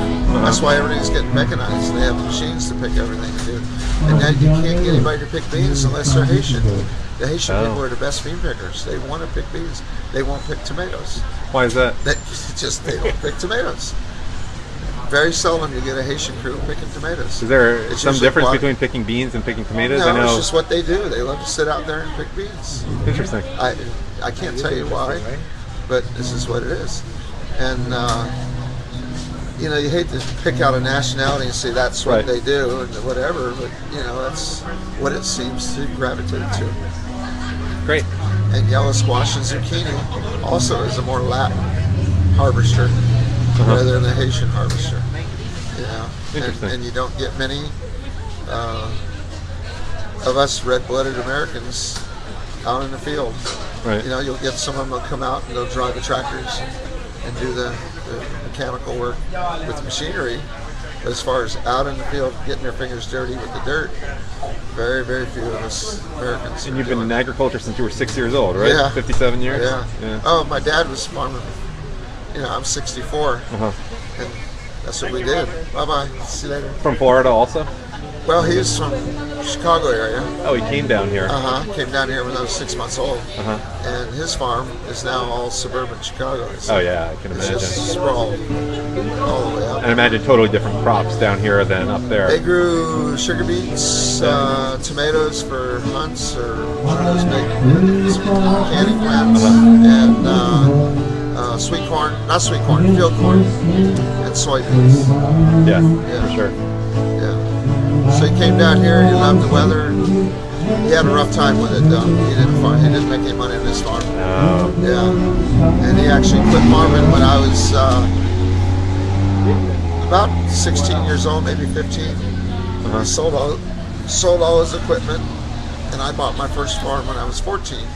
That's why everything's getting mechanized. They have machines to pick everything to do. And then you can't get anybody to pick beans unless they're Haitian. The Haitian people are the best bean pickers. They want to pick beans. They won't pick tomatoes. Why is that? They don't pick tomatoes. Very seldom you get a Haitian crew picking tomatoes. Is there some difference between picking beans and picking tomatoes? No, I know. it's just what they do. They love to sit out there and pick beans. Interesting. I can't tell you why, but this is what it is. And you know, you hate to pick out a nationality and say that's what they do and whatever, but you know, that's what it seems to gravitate to. Great. And yellow squash and zucchini also is a more Latin harvester rather than a Haitian harvester. You know, and you don't get many of us red-blooded Americans out in the field. You know, you'll get some of them will come out and they'll drive the tractors and do the mechanical work with machinery, As far as out in the field, getting their fingers dirty with the dirt, very, very few of us Americans. And you've been in agriculture since you were 6 years old, right? Yeah. 57 years? Yeah. Oh, my dad was farming. I'm 64, and that's what we did. Bye-bye. See you later. From Florida also? Well, he was from Chicago area. Oh, he came down here. Came down here when I was 6 months old. And his farm is now all suburban Chicago. Oh yeah, I can It's imagine. just sprawled all the way up. And I imagine totally different crops down here than up there. They grew sugar beets, tomatoes for hunts or one of those big canning plants, and sweet corn, not sweet corn, field corn, and soybeans. Yeah, for sure. Yeah. So he came down here. He loved the weather. He had a rough time with it, though. He didn't make any money on his farm. Oh. Yeah. And he actually quit farming when I was about 16 years old, maybe 15. He sold all his equipment, and I bought my first farm when I was 14.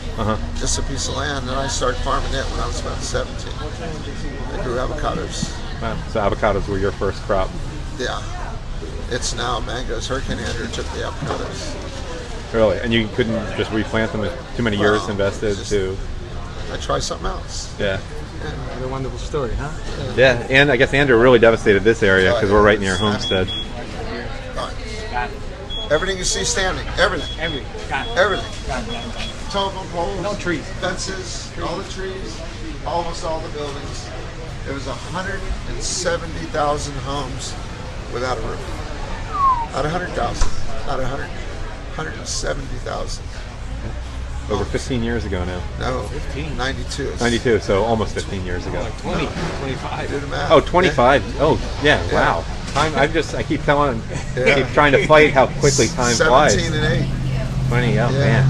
Just a piece of land, and I started farming it when I was about 17. I grew avocados. Wow. So avocados were your first crop. Yeah. It's now mangoes. Hurricane Andrew took the avocados. Really? And you couldn't just replant them with too many years invested to... I tried something else. Yeah. What a wonderful story, huh? Yeah, and I guess Andrew really devastated this area because we're right near homestead. Got it. Everything you see standing. Everything. Got it. Everything. Got it. Telephone poles. No trees. Fences. All the trees. Almost all the buildings. There was 170,000 homes without a roof. Not 100,000. Not 100. 170,000. Over 15 years ago now. No, 92. 92, so almost 15 years ago. Like 20, 25. Do the math. Oh, 25. Yeah. Oh, yeah, wow. Time, I keep telling, keep trying to fight how quickly time 17 flies. 17 and 8. 20, oh man.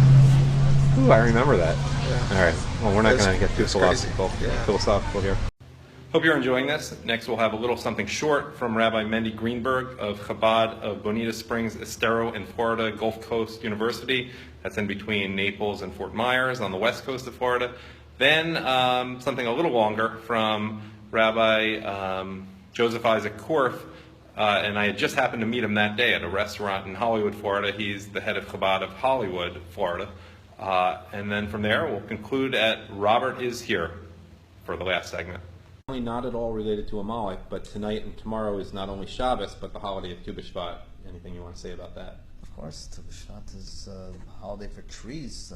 Ooh, I remember that. Yeah. All right, well, we're not going to get too philosophical here. Hope you're enjoying this. Next, we'll have a little something short from Rabbi Mendy Greenberg of Chabad of Bonita Springs, Estero in Florida, Gulf Coast University. That's in between Naples and Fort Myers on the west coast of Florida. Then something a little longer from Rabbi Joseph Issac Korf, and I had just happened to meet him that day at a restaurant in Hollywood, Florida. He's the head of Chabad of Hollywood, Florida. And then from there, we'll conclude at Robert is Here for the last segment. Not at all related to Amalek, but tonight and tomorrow is not only Shabbos, but the holiday of Tu B'Shvat. Anything you want to say about that? Of course, Tu B'Shvat is a holiday for trees.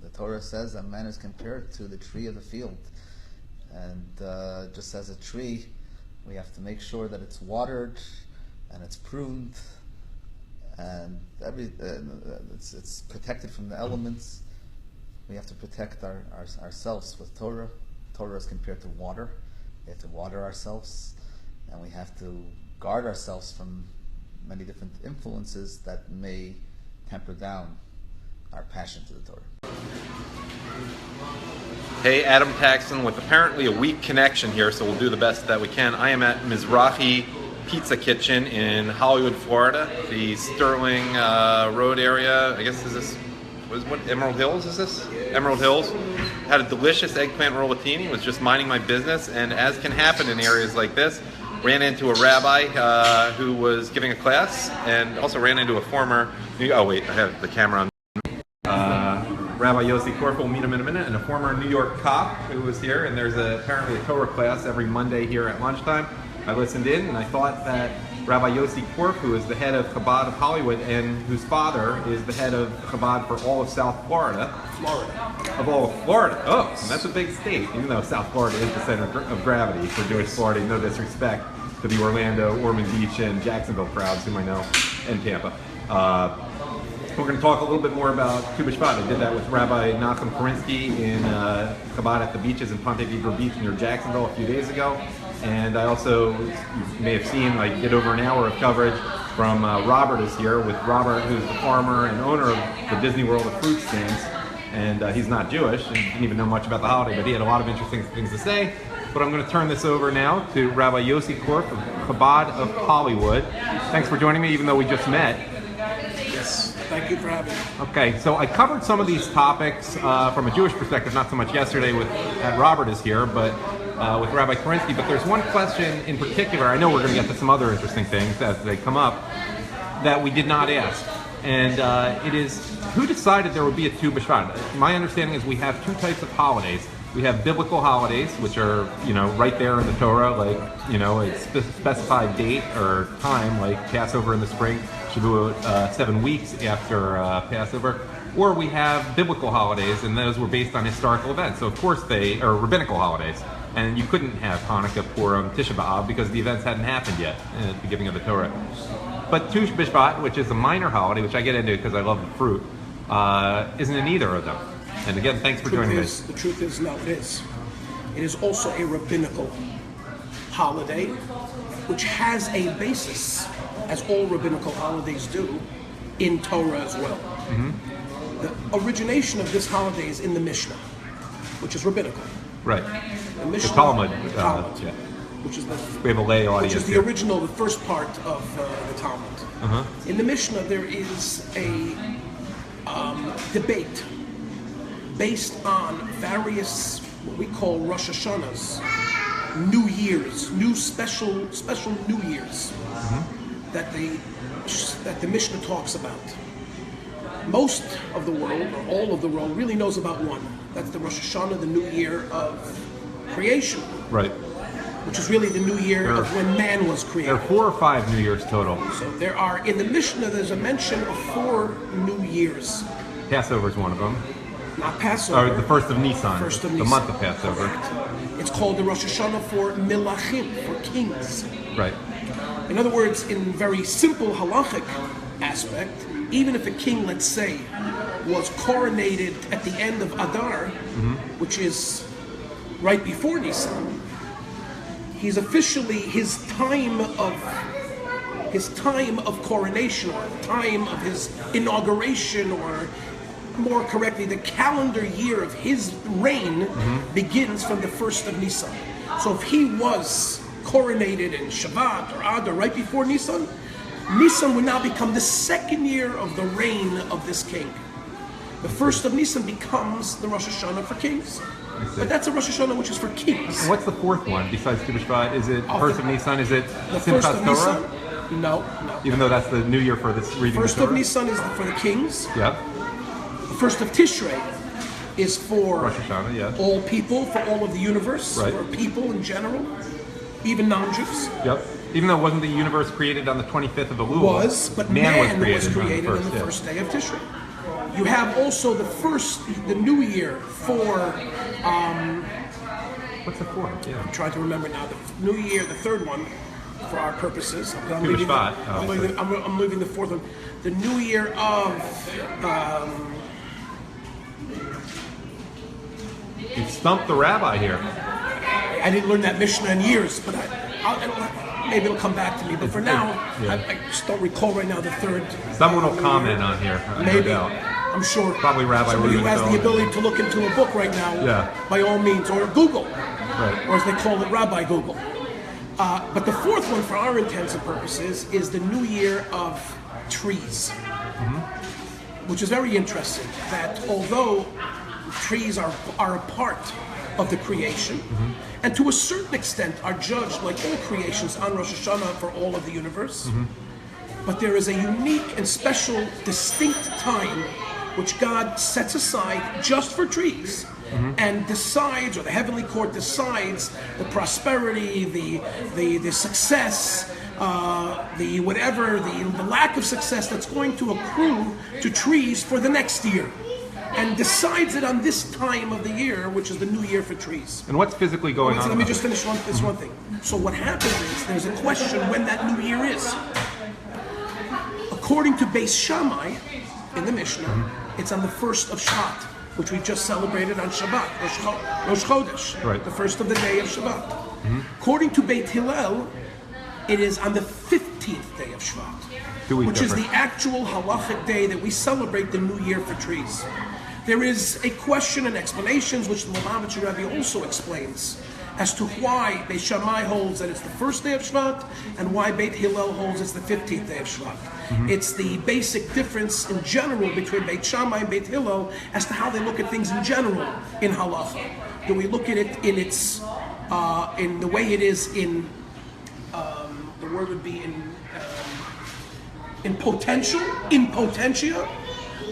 The Torah says that man is compared to the tree of the field. And just as a tree, we have to make sure that it's watered and it's pruned and it's protected from the elements. We have to protect ourselves with Torah. Torah is compared to water. We have to water ourselves, and we have to guard ourselves from many different influences that may temper down our passion to the Torah. Hey, Adam Taxin with apparently a weak connection here, so we'll do the best that we can. I am at Mizrahi Pizza Kitchen in Hollywood, Florida, the Sterling Road area. I guess what Emerald Hills is this? Emerald Hills. Had a delicious eggplant rollatini, was just minding my business, and as can happen in areas like this, ran into a rabbi who was giving a class, and also ran into a former, oh wait, I have the camera on. Rabbi Joseph Korf, we'll meet him in a minute, and a former New York cop who was here, and there's apparently a Torah class every Monday here at lunchtime. I listened in, and I thought that Rabbi Joseph Korf, who is the head of Chabad of Hollywood, and whose father is the head of Chabad for all of South Florida. Of all of Florida. Oh, that's a big state, even though South Florida is the center of gravity for Jewish Florida. No disrespect to the Orlando, Ormond Beach, and Jacksonville crowds, whom I know, and Tampa. We're going to talk a little bit more about Tu B'Shvat. I did that with Rabbi Nochum Kurinsky in Chabad at the beaches in Ponte Vedra Beach near Jacksonville a few days ago. And I also, you may have seen, I did over an hour of coverage from Robert is Here with Robert, who's the farmer and owner of the Disneyworld of Fruit stands. And he's not Jewish and didn't even know much about the holiday, but he had a lot of interesting things to say. But I'm going to turn this over now to Rabbi Joseph Korf of Chabad of Hollywood. Thanks for joining me, even though we just met. Yes, thank you for having me. Okay, so I covered some of these topics from a Jewish perspective, not so much yesterday at Robert is Here, but with Rabbi Kurinsky, but there's one question in particular. I know we're going to get to some other interesting things as they come up that we did not ask. And it is, who decided there would be a Tu B'Shvat? My understanding is we have two types of holidays. We have biblical holidays, which are, right there in the Torah, like, a specified date or time, like Passover in the spring, Shavuot 7 weeks after Passover. Or we have biblical holidays, and those were based on historical events. So, of course, they are rabbinical holidays. And you couldn't have Hanukkah, Purim, Tisha B'Av because the events hadn't happened yet at the giving of the Torah. But Tu B'Shvat, which is a minor holiday, which I get into because I love the fruit, isn't in either of them. And again, thanks for joining us. The truth is, no, it is. It is also a rabbinical holiday, which has a basis, as all rabbinical holidays do, in Torah as well. The origination of this holiday is in the Mishnah, which is rabbinical. Right. The Mishnah, the Talmud. Yeah. Which is we have a lay audience. Which is the original, the first part of the Talmud. In the Mishnah, there is a debate based on various, what we call Rosh Hashanahs, New Year's, special New Year's that the Mishnah talks about. Most of the world, or all of the world, really knows about one. That's the Rosh Hashanah, the New Year of creation. Right. Which is really the New Year of when man was created. There are 4 or 5 New Years total. So there are, in the Mishnah, there's a mention of 4 New Years. Passover is one of them. Not Passover. Or the first of Nisan. The month of Passover. Correct. It's called the Rosh Hashanah for Melachim, for kings. Right. In other words, in very simple halachic aspect, even if a king, let's say, was coronated at the end of Adar, which is right before Nisan, he's officially his time of coronation, or time of his inauguration, or more correctly, the calendar year of his reign begins from the 1st of Nisan. So if he was coronated in Shabbat or Adar right before Nisan, Nisan would now become the 2nd year of the reign of this king. The 1st of Nisan becomes the Rosh Hashanah for kings. But that's a Rosh Hashanah which is for kings. What's the 4th one besides Tu B'Shvat? Is it 1st of Nisan? Is it the Simchat 1st of Torah? Nisan? No. Even though that's the New Year for this reading 1st of Nisan is for the kings. Yep. The 1st of Tishrei is for Rosh Hashanah, yeah. all people, for all of the universe, right. or people in general, even non-Jews. Yep. Even though it wasn't the universe created on the 25th of Elul. But man was created on the first day of Tishrei. You have also the New Year for... what's the 4th? Yeah. I'm trying to remember now. The New Year, the 3rd one, for our purposes. I'm leaving the 4th one. The New Year of... You stumped the rabbi here. I didn't learn that Mishnah in years, but maybe it'll come back to me. But for now, I just don't recall right now the 3rd. Someone will comment on here. Maybe. No doubt. I'm sure. Probably Rabbi somebody who has the Rubenfeld. ability to look into a book right now, by all means, or Google, or as they call it, Rabbi Google. But the 4th one, for our intents and purposes, is the New Year of trees, which is very interesting. That although trees are a part of the creation, and to a certain extent are judged like all creations on Rosh Hashanah for all of the universe, but there is a unique and special, distinct time which God sets aside just for trees, and decides, or the heavenly court decides, the prosperity, the success, the lack of success that's going to accrue to trees for the next year, and decides it on this time of the year, which is the New Year for trees. And what's physically going on? Let me just finish one thing. So what happens is there's a question when that New Year is. According to Beis Shammai, in the Mishnah, it's on the 1st of Shvat, which we just celebrated on Shabbat, Rosh Chodesh, right. the 1st of the day of Shabbat. According to Beit Hillel, it is on the 15th day of Shvat, which is the actual halachic day that we celebrate the New Year for trees. There is a question and explanations, which the Lubavitcher Rebbe also explains, as to why Beit Shammai holds that it's the 1st day of Shvat, and why Beit Hillel holds it's the 15th day of Shvat. It's the basic difference in general between Beit Shammai and Beit Hillel as to how they look at things in general in halacha. Do we look at it in its in the way it is in, the word would be in potential, in potentia,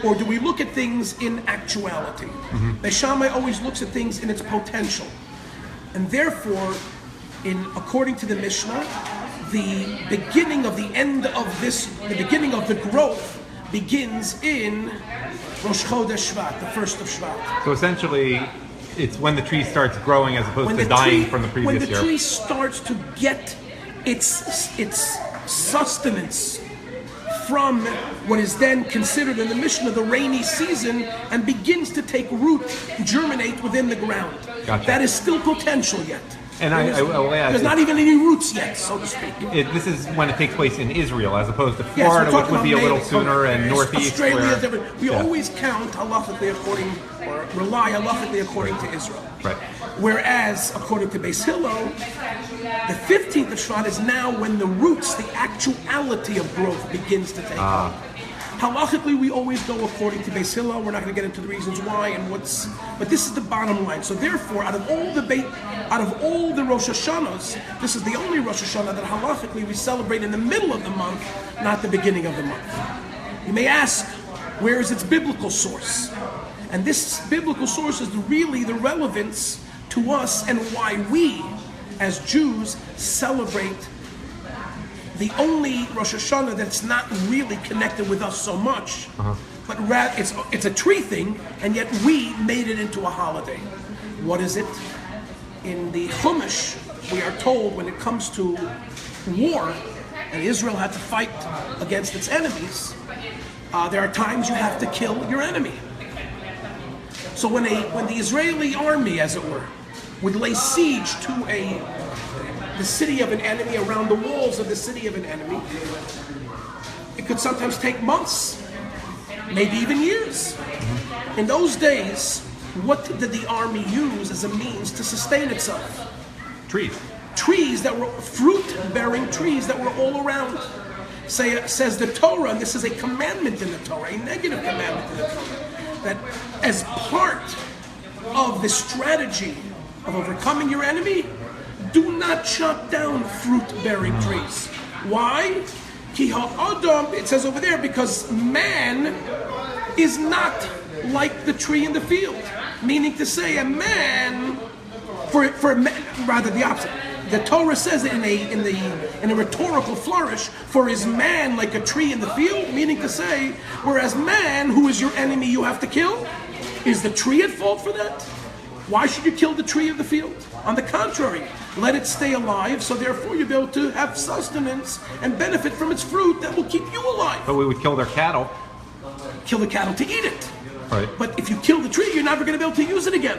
or do we look at things in actuality? Beis Shammai always looks at things in its potential. And therefore, according to the Mishnah, the beginning of the end of this, the beginning of the growth begins in Rosh Chodesh Shvat, the first of Shvat. So essentially, it's when the tree starts growing as opposed to dying from the previous year. When the tree starts to get its sustenance from what is then considered in the Mishnah the rainy season and begins to take root, germinate within the ground. Gotcha. That is still potential yet. And I will add, there's not even any roots yet, so to speak. This is when it takes place in Israel, as opposed to Florida, which would be a little sooner, and Northeast. Australia is different. We always count halachically according, or rely halachically according to Israel. Right. Whereas, according to Beis Hillel, the 15th of Shvat is now when the roots, the actuality of growth begins to take hold. Halachically, we always go according to Beis Hillel. We're not going to get into the reasons why and but this is the bottom line. So therefore, out of all the Rosh Hashanahs, this is the only Rosh Hashanah that halachically we celebrate in the middle of the month, not the beginning of the month. You may ask, where is its biblical source? And this biblical source is really the relevance to us and why we, as Jews, celebrate the only Rosh Hashanah that's not really connected with us so much, but rather it's a tree thing, and yet we made it into a holiday. What is it? In the Chumash, we are told when it comes to war, and Israel had to fight against its enemies, there are times you have to kill your enemy. So when the Israeli army, as it were, would lay siege to the city of an enemy, around the walls of the city of an enemy, it could sometimes take months, maybe even years. In those days, what did the army use as a means to sustain itself? Trees. Trees that were fruit-bearing trees that were all around. Says the Torah, and this is a commandment in the Torah, a negative commandment in the Torah, that as part of the strategy of overcoming your enemy, do not chop down fruit-bearing trees. Why? Ki ha'adam, it says over there, because man is not like the tree in the field. Meaning to say, a man, rather the opposite. The Torah says it in a rhetorical flourish, for is man like a tree in the field? Meaning to say, whereas man, who is your enemy you have to kill, is the tree at fault for that? Why should you kill the tree of the field? On the contrary, let it stay alive, so therefore you'll be able to have sustenance and benefit from its fruit that will keep you alive. But we would kill their cattle. Kill the cattle to eat it. Right. But if you kill the tree, you're never going to be able to use it again.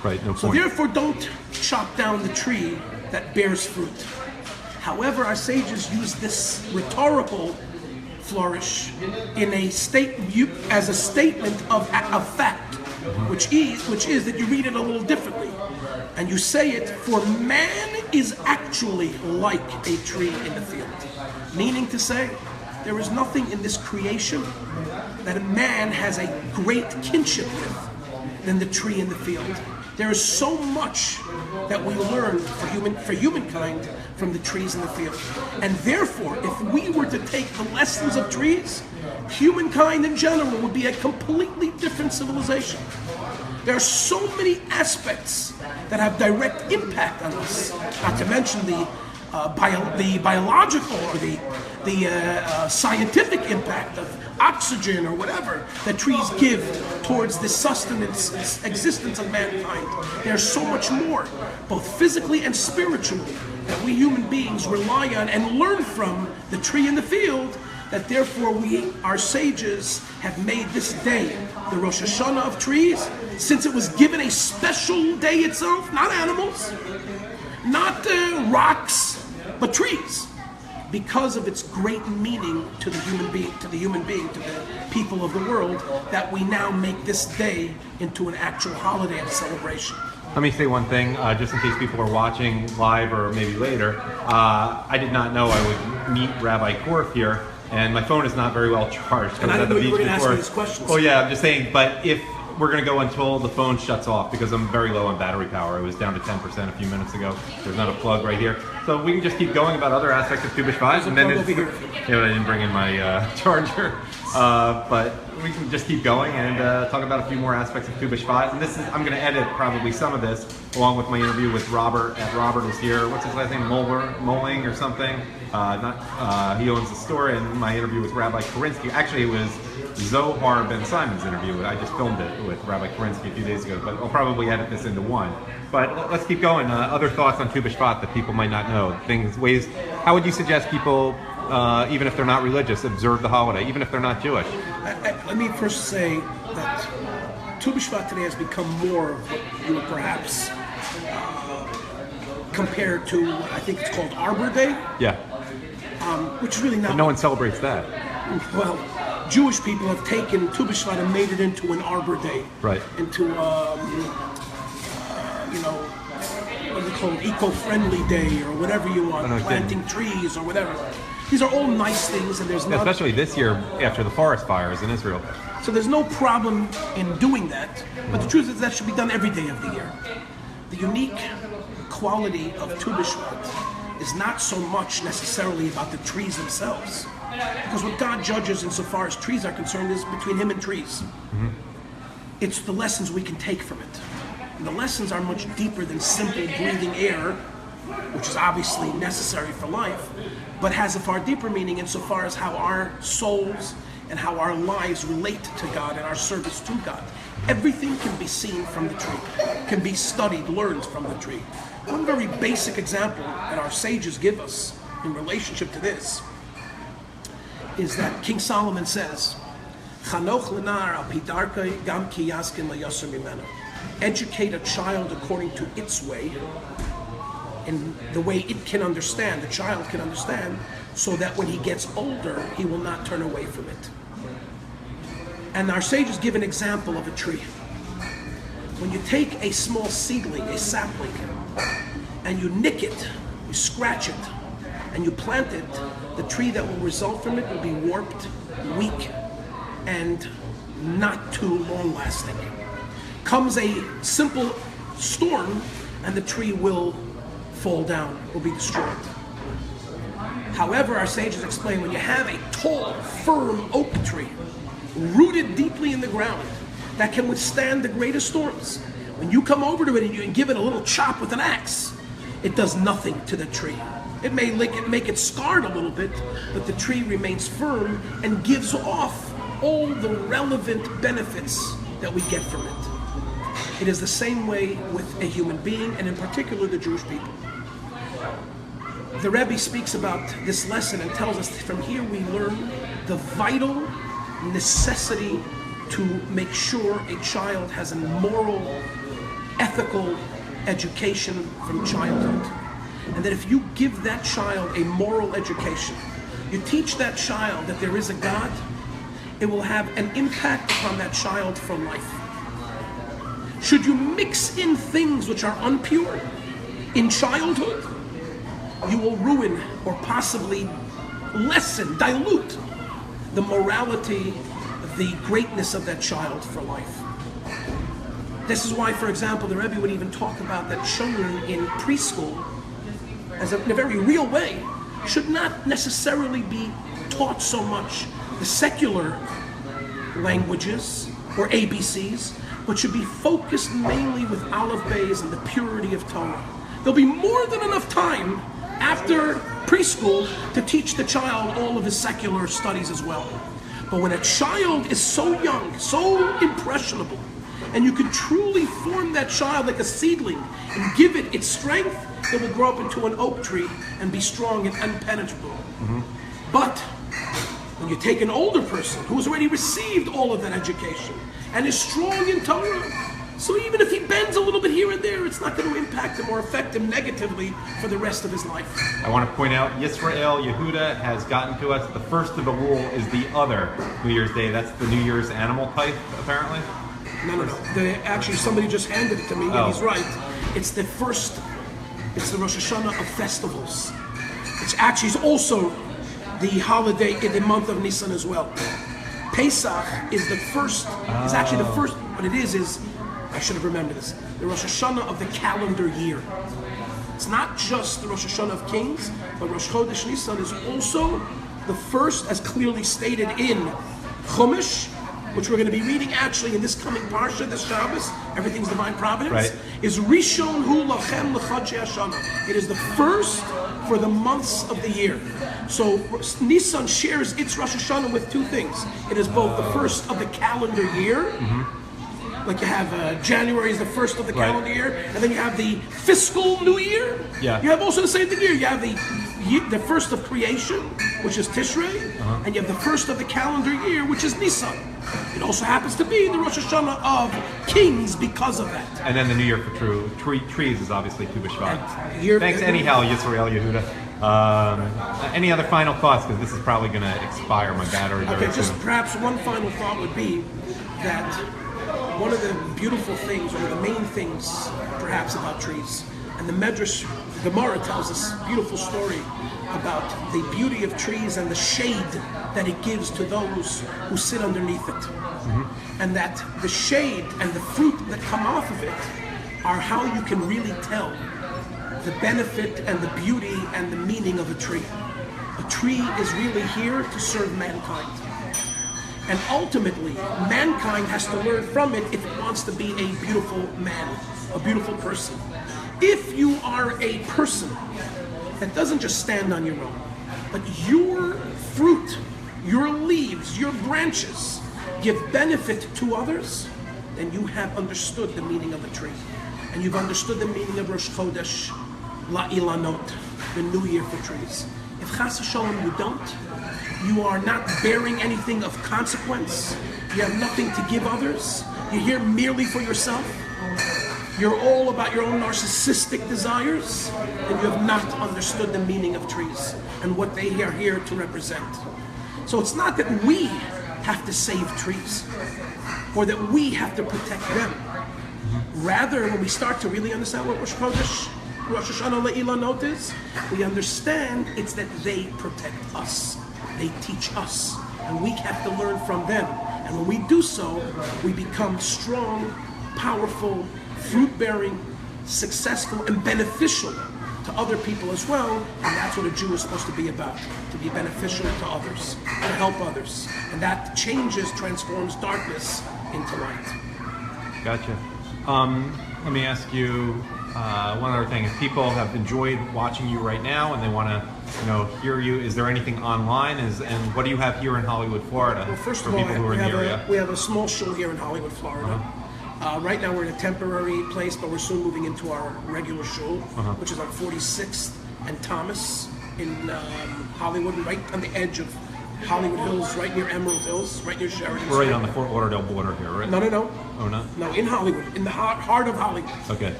Right, no point. So therefore, don't chop down the tree that bears fruit. However, our sages use this rhetorical flourish in a as a statement of fact, which is that you read it a little differently, and you say it, for man is actually like a tree in the field, meaning to say there is nothing in this creation that a man has a great kinship with than the tree in the field. There is so much that we learn for humankind from the trees in the field. And therefore, if we were to take the lessons of trees, humankind in general would be a completely different civilization. There are so many aspects that have direct impact on us, not to mention the biological or the scientific impact of oxygen or whatever that trees give towards the sustenance existence of mankind. There's so much more, both physically and spiritually, that we human beings rely on and learn from the tree in the field, that therefore our sages have made this day the Rosh Hashanah of trees, since it was given a special day itself, not animals, not rocks, but trees, because of its great meaning to the human being, to the people of the world, that we now make this day into an actual holiday and celebration. Let me say one thing, just in case people are watching live or maybe later. I did not know I would meet Rabbi Korf here, and my phone is not very well charged. And I didn't know you were going to ask me these questions. Oh yeah, I'm just saying, but if we're going to go until the phone shuts off because I'm very low on battery power. It was down to 10% a few minutes ago. There's not a plug right here. So we can just keep going about other aspects of Tu B'Shvat. And then I didn't bring in my charger. But we can just keep going and talk about a few more aspects of Tu B'Shvat. And I'm going to edit probably some of this along with my interview with Robert. Robert is here. What's his last name? Moehling or something. He owns the store. And my interview with Rabbi Kurinsky. Actually, it was Zohar Ben Simon's interview. I just filmed it with Rabbi Kurinsky a few days ago. But I'll probably edit this into one. But let's keep going. Other thoughts on Tu B'Shvat that people might not know. Ways. How would you suggest people, even if they're not religious, observe the holiday, even if they're not Jewish? Let me first say that Tu B'Shvat today has become more of what you would perhaps compare to, I think it's called Arbor Day. Yeah. Which is really not. But no one celebrates that. Well, Jewish people have taken Tu B'Shvat and made it into an Arbor Day. Right. Into, what do they call it, eco-friendly day or whatever you want, planting trees or whatever. These are all nice things, and there's not... Especially this year after the forest fires in Israel. So there's no problem in doing that, but the truth is that should be done every day of the year. The unique quality of Tu B'Shvat is not so much necessarily about the trees themselves, because what God judges insofar as trees are concerned is between Him and trees. Mm-hmm. It's the lessons we can take from it. And the lessons are much deeper than simple breathing air, which is obviously necessary for life, but has a far deeper meaning insofar as how our souls and how our lives relate to God and our service to God. Everything can be seen from the tree, can be studied, learned from the tree. One very basic example that our sages give us in relationship to this is that King Solomon says, "Chanoch l'nar al pi darkei gam ki yaskin le'yasser mimeno." Educate a child according to its way, in the way it can understand, the child can understand, so that when he gets older, he will not turn away from it. And our sages give an example of a tree. When you take a small seedling, a sapling, and you nick it, you scratch it, and you plant it, the tree that will result from it will be warped, weak, and not too long-lasting. Comes a simple storm, and the tree will fall down, will be destroyed. However, our sages explain, when you have a tall, firm oak tree, rooted deeply in the ground, that can withstand the greatest storms, when you come over to it and you give it a little chop with an axe, it does nothing to the tree. It may make it scarred a little bit, but the tree remains firm and gives off all the relevant benefits that we get from it. It is the same way with a human being, and in particular the Jewish people. The Rebbe speaks about this lesson and tells us from here we learn the vital necessity to make sure a child has a moral, ethical education from childhood. And that if you give that child a moral education, you teach that child that there is a God, it will have an impact upon that child for life. Should you mix in things which are unpure in childhood, you will ruin or possibly lessen, dilute the morality, the greatness of that child for life. This is why, for example, the Rebbe would even talk about that children in preschool, in a very real way, should not necessarily be taught so much the secular languages or ABCs, but should be focused mainly with Aleph Beis and the purity of Torah. There'll be more than enough time after preschool to teach the child all of his secular studies as well. But when a child is so young, so impressionable, and you can truly form that child like a seedling and give it its strength, it will grow up into an oak tree and be strong and impenetrable. Mm-hmm. But when you take an older person who has already received all of that education and is strong in Torah, so even if he bends a little bit here and there, it's not going to impact him or affect him negatively for the rest of his life. I want to point out, Yisrael Yehuda has gotten to us. The first of the rule is the other New Year's Day. That's the New Year's animal type, apparently. No. Actually, somebody just handed it to me, and he's right. It's the Rosh Hashanah of festivals. It's actually also the holiday in the month of Nisan as well. Pesach is the first, is actually the first, what it is, I should have remembered this, the Rosh Hashanah of the calendar year. It's not just the Rosh Hashanah of Kings, but Rosh Chodesh Nisan is also the first, as clearly stated in Chumash, which we're going to be reading actually in this coming Parsha, this Shabbos, Everything's Divine Providence, Right. is Rishon Hu Lachem L'Chodshei Hashanah. It is the first for the months of the year. So Nisan shares its Rosh Hashanah with two things. It is both the first of the calendar year, like you have January is the first of the calendar year, and then you have the fiscal new year. Yeah. You have also the same thing here. You have the first of creation, which is Tishrei, and you have the first of the calendar year, which is Nisan. It also happens to be the Rosh Hashanah of Kings because of that. And then the New Year for trees is obviously Tu B'Shvat. Thanks And- anyhow, Yisrael Yehuda. Any other final thoughts? Because this is probably going to expire my battery very Okay, just soon. perhaps one final thought would be that one of the beautiful things, or the main things perhaps about trees, and the Medrash Gemara tells us a beautiful story about the beauty of trees and the shade that it gives to those who sit underneath it. And that the shade and the fruit that come off of it are how you can really tell the benefit and the beauty and the meaning of a tree. A tree is really here to serve mankind. And ultimately, mankind has to learn from it if it wants to be a beautiful man, a beautiful person. If you are a person that doesn't just stand on your own, but your fruit, your leaves, your branches give benefit to others, then you have understood the meaning of a tree. And you've understood the meaning of Rosh Chodesh, La'ilanot, the new year for trees. If Chas v'Shalom you don't, you are not bearing anything of consequence, you have nothing to give others, you're here merely for yourself, you're all about your own narcissistic desires, and you have not understood the meaning of trees and what they are here to represent. So it's not that we have to save trees or that we have to protect them. Rather, when we start to really understand what Rosh Chodesh, Rosh Hashanah Le'ilanot is, we understand it's that they protect us. They teach us, and we have to learn from them. And when we do so, we become strong, powerful, fruit-bearing, successful, and beneficial to other people as well. And that's what a Jew is supposed to be about, to be beneficial to others, to help others. And that changes, transforms darkness into light. Gotcha. Let me ask you one other thing. If people have enjoyed watching you right now and they want to, hear you, is there anything online? And what do you have here in Hollywood, Florida? Well, first for of all, people who are in the area? we have a small show here in Hollywood, Florida. Right now we're in a temporary place, but we're soon moving into our regular show, which is on 46th and Thomas in Hollywood, right on the edge of Hollywood Hills, right near Emerald Hills, right near Sheridan. We're right on the Fort Lauderdale border here, right? No. Oh, no? No, in Hollywood, in the heart of Hollywood. Okay.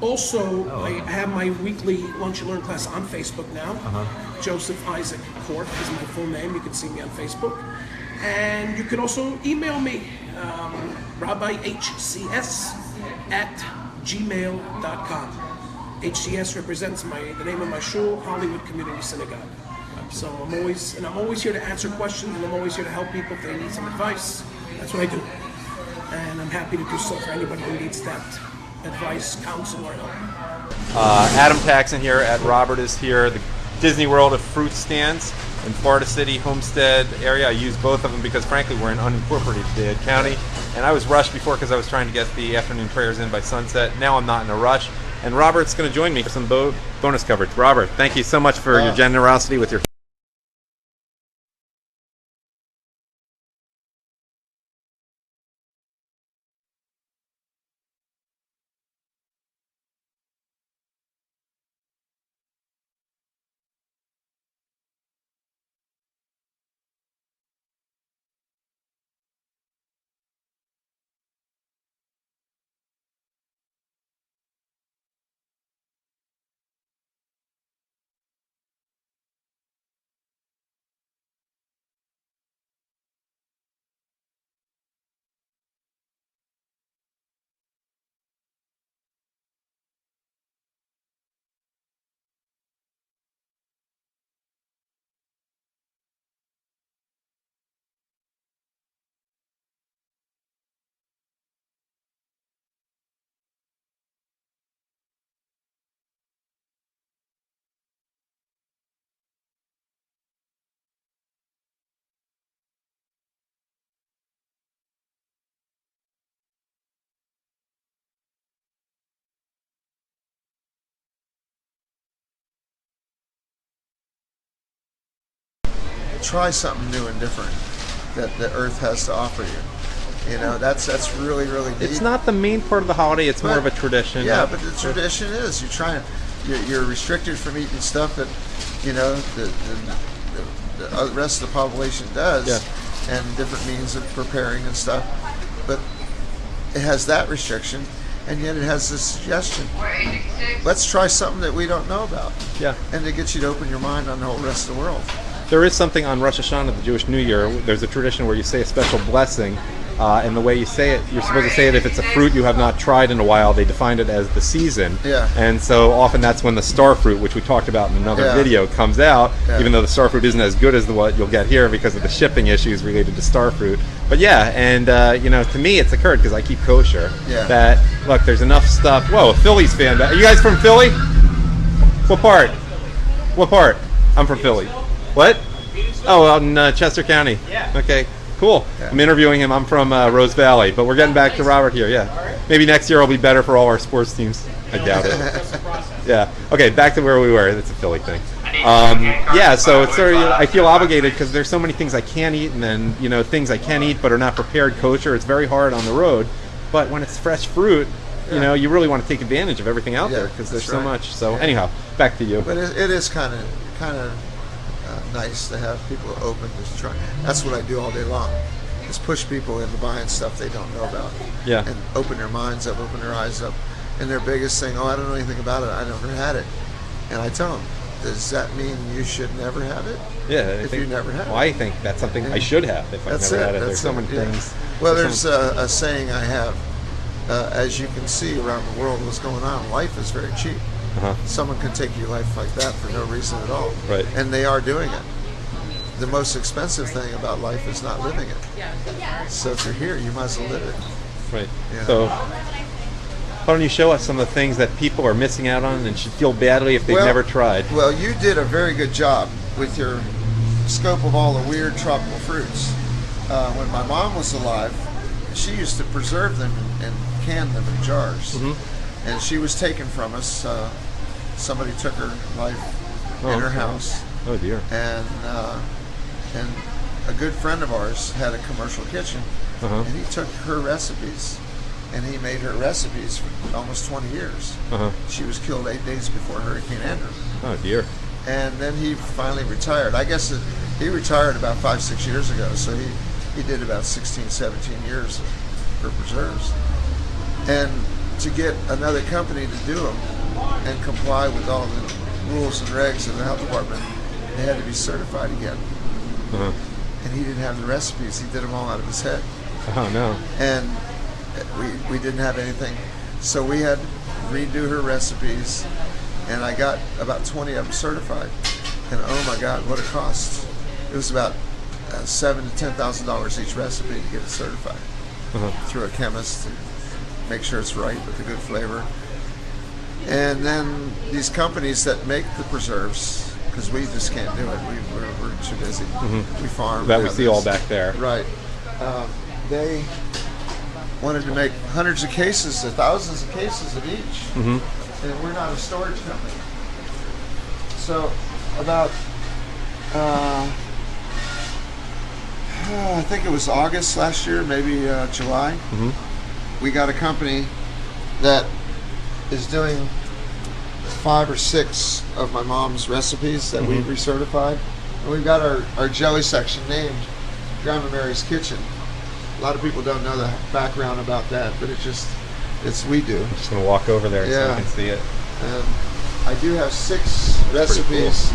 Also, I have my weekly Lunch and Learn class on Facebook now. Joseph Issac Korf is my full name. You can see me on Facebook. And you can also email me, rabbihcs@gmail.com. HCS represents the name of my shul, Hollywood Community Synagogue. So I'm always here to answer questions, and I'm always here to help people if they need some advice. That's what I do. And I'm happy to do so for anybody who needs that advice, counsel, or help. Adam Taxin here at Robert is here. The Disneyworld of Fruit stands in Florida City, Homestead area. I use both of them because frankly we're in unincorporated county, and I was rushed before because I was trying to get the afternoon prayers in by sunset. Now I'm not in a rush, and Robert's going to join me for some bonus coverage. Robert, thank you so much for your generosity with your try something new and different that the earth has to offer you. You know, that's really, really neat. It's not the main part of the holiday. It's more of a tradition. Yeah, but the tradition is you're restricted from eating stuff that, you know, the rest of the population does, and different means of preparing and stuff. But it has that restriction, and yet it has this suggestion. Let's try something that we don't know about. Yeah. And to get you to open your mind on the whole rest of the world. There is something on Rosh Hashanah, the Jewish New Year. There's a tradition where you say a special blessing, and the way you say it, you're supposed to say it if it's a fruit you have not tried in a while. They defined it as the season. Yeah. And so often that's when the star fruit, which we talked about in another video, comes out, even though the star fruit isn't as good as what you'll get here because of the shipping issues related to star fruit. But yeah, and you know, to me it's occurred, because I keep kosher, that, look, there's enough stuff. Whoa, a Phillies fan. Are you guys from Philly? What part? What part? I'm from Philly. What? Oh, out in Chester County. Yeah. Okay, cool. Yeah. I'm interviewing him. I'm from Rose Valley, but we're getting back to Robert here. Yeah. Maybe next year will be better for all our sports teams. I doubt it. Yeah. Okay, back to where we were. It's a Philly thing. Yeah. So it's sort of, I feel obligated because there's so many things I can't eat, and then, you know, things I can eat but are not prepared kosher. It's very hard on the road. But when it's fresh fruit, you know, you really want to take advantage of everything out there, because there's so much. So anyhow, back to you. But it is kind of nice to have people open to try. That's what I do all day long, is push people into buying stuff they don't know about. Yeah. And open their minds up, open their eyes up. And their biggest thing, I don't know anything about it, I never had it. And I tell them, does that mean you should never have it? Yeah. If you never have it. Well, I think that's something I should have if I've never had it. There's so many things. Well, there's a saying I have, as you can see around the world what's going on, life is very cheap. Someone can take your life like that for no reason at all. Right. And they are doing it. The most expensive thing about life is not living it. So if you're here, you might as well live it. Right. Yeah. So why don't you show us some of the things that people are missing out on and should feel badly if they've never tried? Well, you did a very good job with your scope of all the weird tropical fruits. When my mom was alive, she used to preserve them and can them in jars. And she was taken from us. Somebody took her life in her house. Oh dear. And a good friend of ours had a commercial kitchen, and he took her recipes, and he made her recipes for almost 20 years. She was killed 8 days before Hurricane Andrew. Oh dear. And then he finally retired. I guess he retired about 5-6 years ago, so he did about 16-17 years for preserves. And to get another company to do them and comply with all the rules and regs of the health department, they had to be certified again. And he didn't have the recipes. He did them all out of his head. Oh no. And we didn't have anything. So we had to redo her recipes, and I got about 20 of them certified. And oh my God, what it cost. It was about $7,000 to $10,000 each recipe to get it certified through a chemist to make sure it's right with a good flavor. And then these companies that make the preserves, because we just can't do it, we're too busy. We farm. That we see all back there. Right. They wanted to make hundreds of cases, or thousands of cases of each. And we're not a storage company. So about, I think it was August last year, maybe July, we got a company that is doing 5 or 6 of my mom's recipes that we've recertified. And we've got our jelly section named Grandma Mary's Kitchen. A lot of people don't know the background about that, but it's we do. I'm just going to walk over there so you can see it. And I do have 6 recipes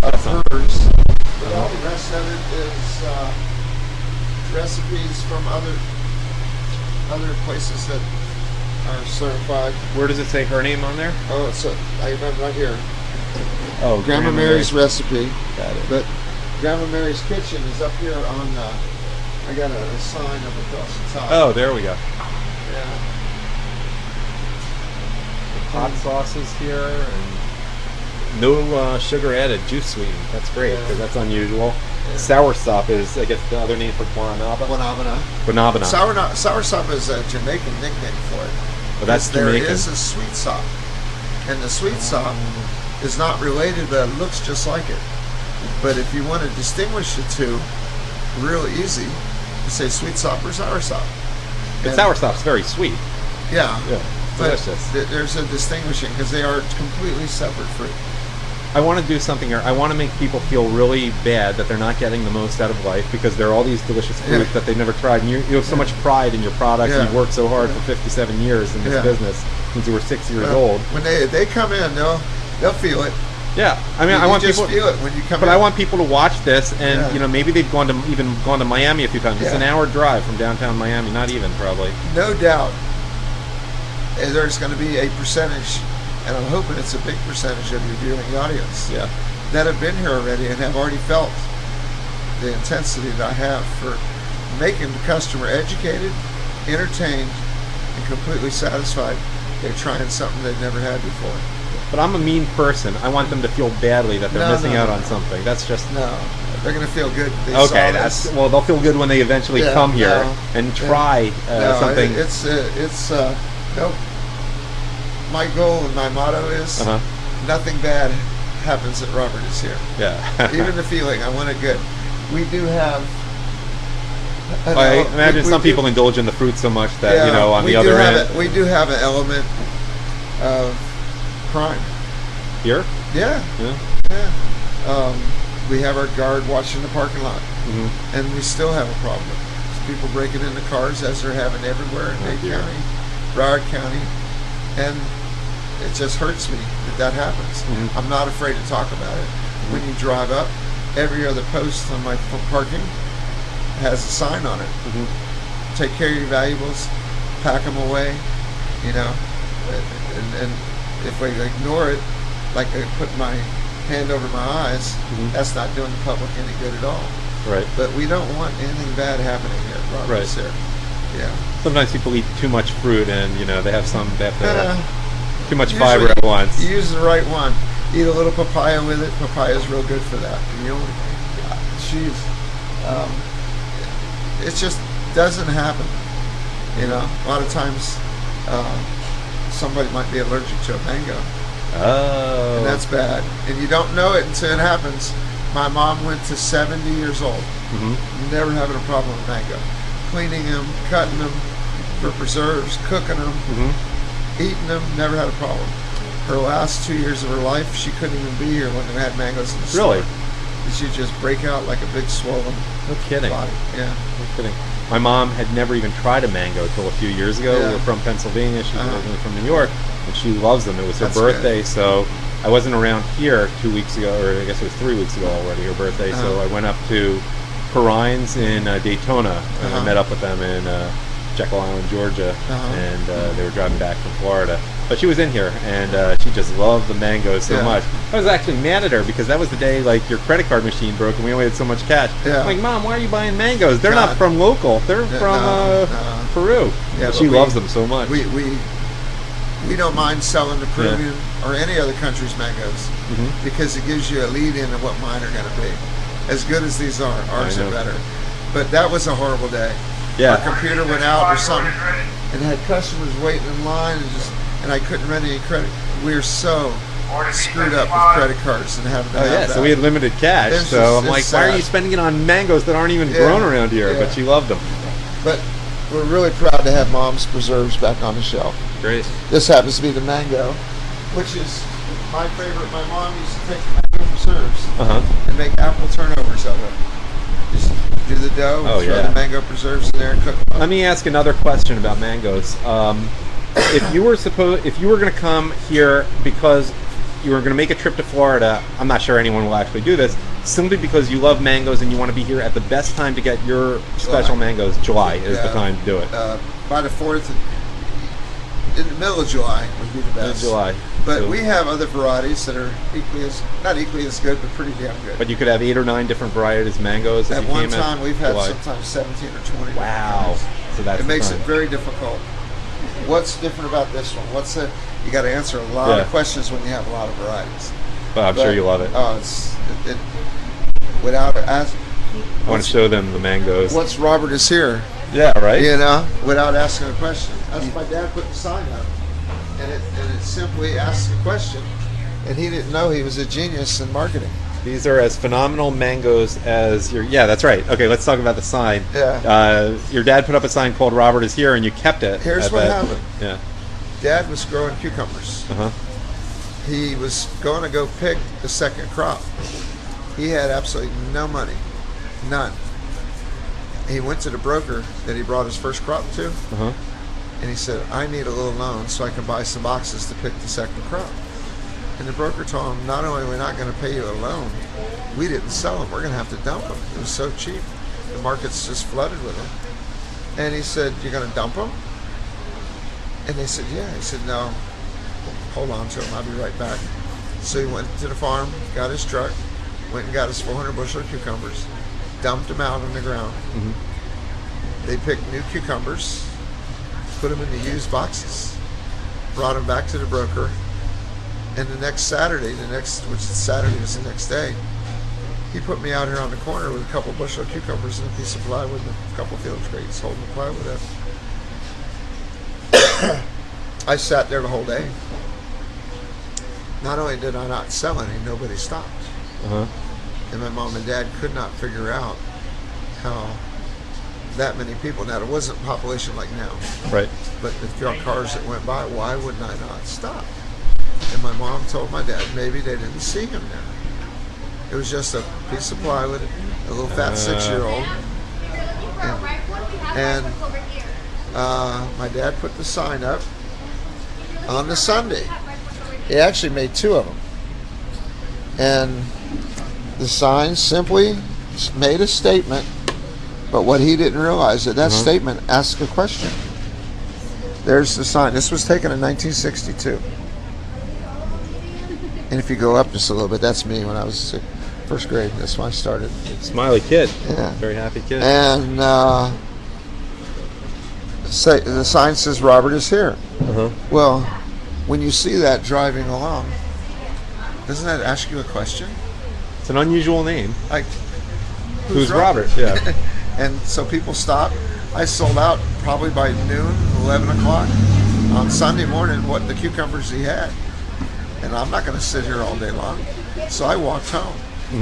of hers, but all the rest of it is recipes from other places that are certified. Where does it say her name on there? Oh, it's I remember right here. Oh, Grandma Mary's recipe. Got it. But Grandma Mary's Kitchen is up here on. I got a sign up across the top. Oh, there we go. Yeah. Hot sauces here, and no sugar added, juice sweetened. That's great, because that's unusual. Yeah. Soursop is, I guess, the other name for guanabana. Guanabana. Soursop is a Jamaican nickname for it. Well, that's Jamaican. There is a sweet sop, and the sweet sop is not related, but it looks just like it. But if you want to distinguish the two, real easy, you say sweet sop or sour sop. The sour sop's very sweet. Yeah. But Delicious. there's a distinguishing because they are completely separate fruit. I want to do something here. I want to make people feel really bad that they're not getting the most out of life because there are all these delicious fruits that they've never tried. And you have so much pride in your products. And you've worked so hard for 57 years in this business since you were 6 years old. When they come in, they'll feel it. Yeah, I mean, I want just people feel it when you come but in. I want people to watch this, and you know, maybe they've gone to Miami a few times. It's an hour drive from downtown Miami, not even probably. No doubt, there's going to be a percentage, and I'm hoping it's a big percentage of your viewing audience that have been here already and have already felt the intensity that I have for making the customer educated, entertained, and completely satisfied. They're trying something they've never had before. But I'm a mean person. I want them to feel badly that they're missing out on something. That's just they're going to feel good. Okay, they'll feel good when they eventually come here and try something. Nope. My goal and my motto is nothing bad happens at Robert is here. Yeah. Even the feeling, I want it good. We do have. I imagine some people indulge in the fruit so much that you know on the other end. We do have an element of crime. Here? Yeah. We have our guard watching the parking lot, and we still have a problem. There's people breaking into cars as they're having everywhere in Dade County, Broward County, and it just hurts me that happens. I'm not afraid to talk about it. When you drive up, every other post on my parking has a sign on it. Take care of your valuables, pack them away, you know, and if we ignore it, like I put my hand over my eyes, that's not doing the public any good at all. Right. But we don't want anything bad happening here. Robert's here. Yeah. Sometimes people eat too much fruit, and you know they have too much fiber at once. You use the right one. Eat a little papaya with it. Papaya is real good for that. It just doesn't happen. You know, a lot of times. Somebody might be allergic to a mango. Oh. And that's bad. And you don't know it until it happens. My mom went to 70 years old. Never having a problem with mango. Cleaning them, cutting them for preserves, cooking them, eating them, never had a problem. Her last 2 years of her life, she couldn't even be here when they had mangoes in the store. Really? She'd just break out like a big swollen body. Yeah. No kidding. My mom had never even tried a mango until a few years ago. We're from Pennsylvania. She's originally from New York, and she loves them. It was her birthday, so I wasn't around here 2 weeks ago, or I guess it was 3 weeks ago already, her birthday. So I went up to Perrines in Daytona, and I met up with them in Jekyll Island, Georgia, and they were driving back from Florida. But she was in here, and she just loved the mangoes so much. I was actually mad at her because that was the day like your credit card machine broke and we only had so much cash. I'm like, Mom, why are you buying mangoes? They're not from local. They're from Peru. Yeah, she loves them so much. We don't mind selling the Peruvian or any other country's mangoes because it gives you a lead in of what mine are going to be. As good as these are, ours are better. But that was a horrible day. Yeah. Our computer went out or something and had customers waiting in line and I couldn't run any credit. We were so screwed up with credit cards and having to have that. So we had limited cash. So I'm like, why are you spending it on mangoes that aren't even grown around here? But she loved them. But we're really proud to have Mom's preserves back on the shelf. Great. This happens to be the mango, which is my favorite. My mom used to take mango preserves and make apple turnovers of it. Just do the dough, throw the mango preserves in there, and cook them up. Let me ask another question about mangoes. If you were going to come here because you were going to make a trip to Florida, I'm not sure anyone will actually do this, simply because you love mangoes and you want to be here at the best time to get your special mangoes. July is the time to do it. By the 4th, in the middle of July would be the best. July. But we have other varieties that are not equally as good, but pretty damn good. But you could have 8 or 9 different varieties of mangoes. At one time, we've had sometimes 17 or 20. Wow. So that's it makes it very difficult. What's different about this one? You got to answer a lot of questions when you have a lot of varieties. But I'm sure you love it. Oh, without asking. I want to show them the mangoes. What's Robert is here? Yeah, right. You know, without asking a question. That's my dad put the sign up, and it simply asks a question, and he didn't know he was a genius in marketing. These are as phenomenal mangoes as your. Yeah, that's right. Okay, let's talk about the sign. Yeah. Your dad put up a sign called "Robert is here," and you kept it. Here's what happened. Yeah. Dad was growing cucumbers. He was going to go pick the second crop. He had absolutely no money, none. He went to the broker that he brought his first crop to, and he said, "I need a little loan so I can buy some boxes to pick the second crop." And the broker told him, "Not only are we not going to pay you a loan, we didn't sell them. We're going to have to dump them. It was so cheap. The market's just flooded with them." And he said, "You're going to dump them?" And they said, "Yeah." He said, "No, hold on to them. I'll be right back." So he went to the farm, got his truck, went and got his 400 bushel of cucumbers, dumped them out on the ground. They picked new cucumbers, put them in the used boxes, brought them back to the broker, and the next Saturday, which is Saturday was the next day, he put me out here on the corner with a couple bushel of cucumbers and a piece of plywood and a couple field crates holding the plywood up. I sat there the whole day. Not only did I not sell any, nobody stopped. And my mom and dad could not figure out how that many people, now there wasn't a population like now, right? But if there are cars that went by, why wouldn't I not stop? And my mom told my dad maybe they didn't see him there. It was just a piece of plywood, a little fat 6-year-old. And my dad put the sign up on the Sunday. He actually made 2 of them. And the sign simply made a statement, but what he didn't realize is that statement asked a question. There's the sign. This was taken in 1962. And if you go up just a little bit, that's me when I was first grade. That's when I started. Smiley kid. Yeah. Very happy kid. And the sign says, "Robert is here." Well, when you see that driving along, doesn't that ask you a question? It's an unusual name. Like, who's Robert? Yeah. And so people stopped. I sold out probably by noon, 11 o'clock on Sunday morning what the cucumbers he had. And I'm not going to sit here all day long. So I walked home.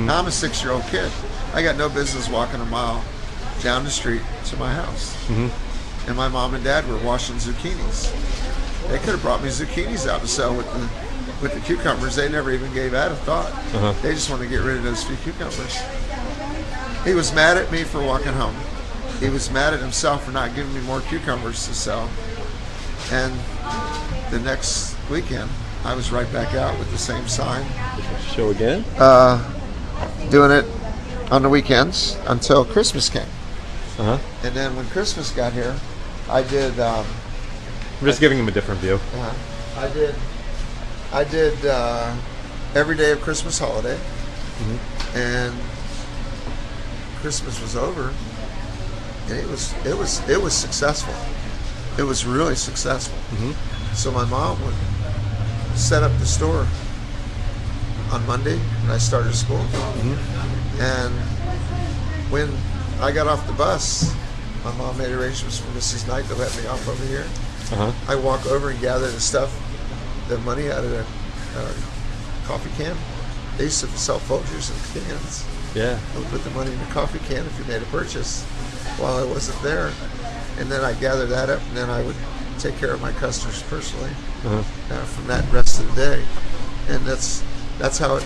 Now I'm a 6-year-old kid. I got no business walking a mile down the street to my house. And my mom and dad were washing zucchinis. They could have brought me zucchinis out to sell with the cucumbers. They never even gave that a thought. They just wanted to get rid of those few cucumbers. He was mad at me for walking home. He was mad at himself for not giving me more cucumbers to sell. And the next weekend, I was right back out with the same sign. Show again? Doing it on the weekends until Christmas came. And then when Christmas got here, I did... I'm just giving him a different view. I did every day of Christmas holiday. And Christmas was over. And it was successful. It was really successful. So my mom would set up the store on Monday when I started school. And when I got off the bus, my mom made arrangements for Mrs. Knight to let me off over here. I walk over and gather the stuff, the money out of the coffee can. They used to sell Folgers in cans. Yeah. I would put the money in the coffee can if you made a purchase while I wasn't there. And then I'd gather that up, and then I would take care of my customers personally from that rest of the day. And that's how it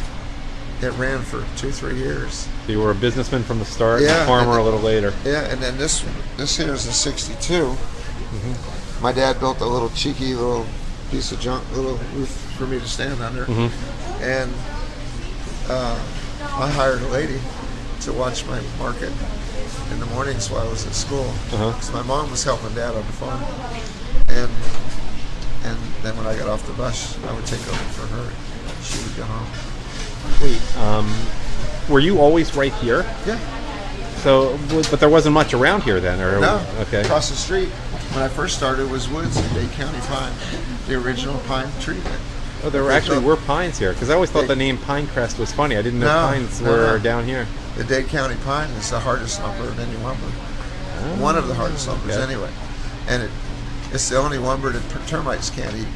ran for 2-3 years. So you were a businessman from the start, and a farmer a little later. Yeah, and then this here is a 62. My dad built a little cheeky little piece of junk, little roof for me to stand under. And I hired a lady to watch my market in the mornings while I was at school. Because my mom was helping Dad on the farm. And then when I got off the bus, I would take over for her. She would go home. Wait, were you always right here? Yeah. So, but there wasn't much around here then, or no? Okay. Across the street, when I first started, was woods and Dade County pine, the original pine tree. Oh, there were pines here, because I always thought the name Pinecrest was funny. I didn't know pines were down here. The Dade County pine is the hardest lumber of any lumber. One of the hardest lumbers, anyway. And it's the only lumber that termites can't eat.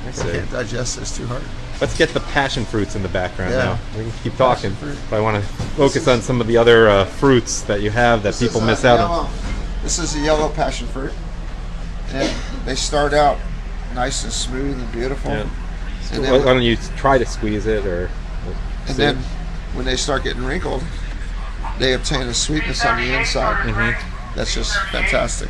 They can't digest it; it's too hard. Let's get the passion fruits in the background Yeah. now. We can keep talking, fruit. but I want to focus on some of the other fruits that you have that people miss out on. This is a yellow passion fruit. And they start out nice and smooth and beautiful. Yeah. And Why then, don't you try to squeeze it or? and then when they start getting wrinkled, they obtain a sweetness on the inside. That's just fantastic.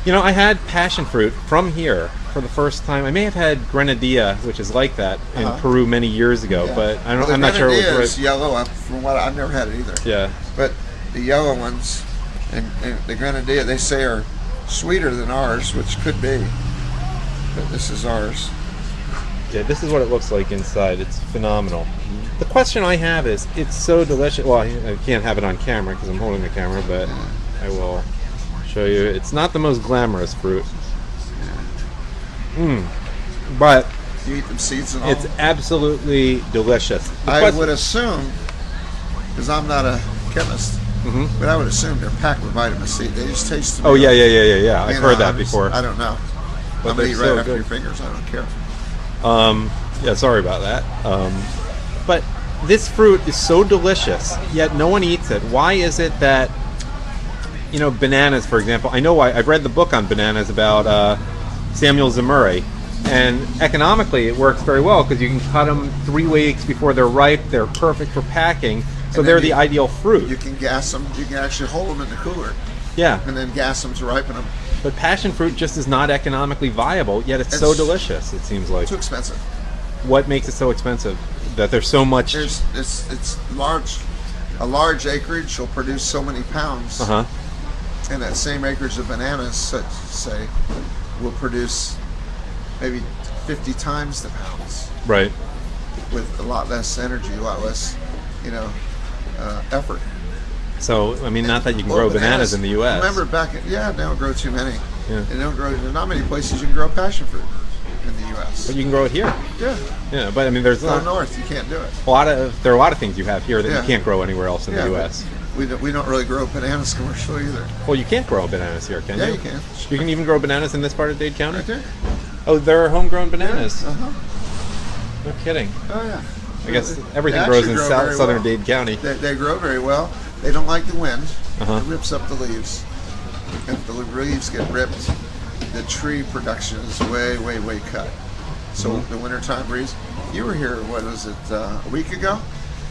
You know, I had passion fruit from here for the first time. I may have had grenadilla, which is like that in Peru many years ago, Yeah. but I don't, Well, I'm not sure it was Grenadilla right. is yellow. From what I've never had it either. Yeah. But the yellow ones and the grenadilla, they say are sweeter than ours, which could be. But this is ours. Yeah, this is what it looks like inside. It's phenomenal. The question I have is, it's so delicious. Well, I can't have it on camera because I'm holding the camera, but I will show you. It's not the most glamorous fruit. But You eat them seeds and all. it's absolutely delicious. The I quest- would assume, because I'm not a chemist, but I would assume they're packed with vitamin C. They just taste to me Oh, yeah, like- yeah, yeah, yeah, yeah. I've you heard know, that before. I don't know. But I'm gonna they're eat right so after good. your fingers. I don't care. Yeah, sorry about that. But this fruit is so delicious, yet no one eats it. Why is it that, you know, bananas, for example, I know why. I've read the book on bananas about Samuel Zemurray, and economically it works very well because you can cut them 3 weeks before they're ripe. They're perfect for packing, so And they're then the ideal fruit. You can gas them. You can actually hold them in the cooler Yeah, and then gas them to ripen them. but passion fruit just is not economically viable, yet it's so It's delicious, it seems like. Too expensive. What makes it so expensive? That there's so much... It's large. A large acreage will produce so many pounds. Uh-huh. And that same acreage of bananas, say, will produce maybe 50 times the pounds Right. with a lot less energy, a lot less, effort. So, I mean, not that you can grow bananas in the U.S. Remember back in, they don't grow too many. Yeah. They don't grow, there's not many places you can grow passion fruit in the U.S. But you can grow it here. Yeah. Yeah, but I mean, there's Go north, you can't do it. there are a lot of things you have here that Yeah. you can't grow anywhere else in the but U.S. We don't really grow bananas commercially either. Well, you can't grow bananas here, can you? Yeah, you can. You can even grow bananas in this part of Dade County? Right there. Oh, there are homegrown bananas. Uh-huh. No kidding. Oh, yeah. I guess They everything actually grows in grow very southern well. Dade County. They grow very well. They don't like the wind. Uh-huh. It rips up the leaves. If the leaves get ripped, the tree production is way, way, way cut. So the wintertime breeze. You were here, what was it, a week ago?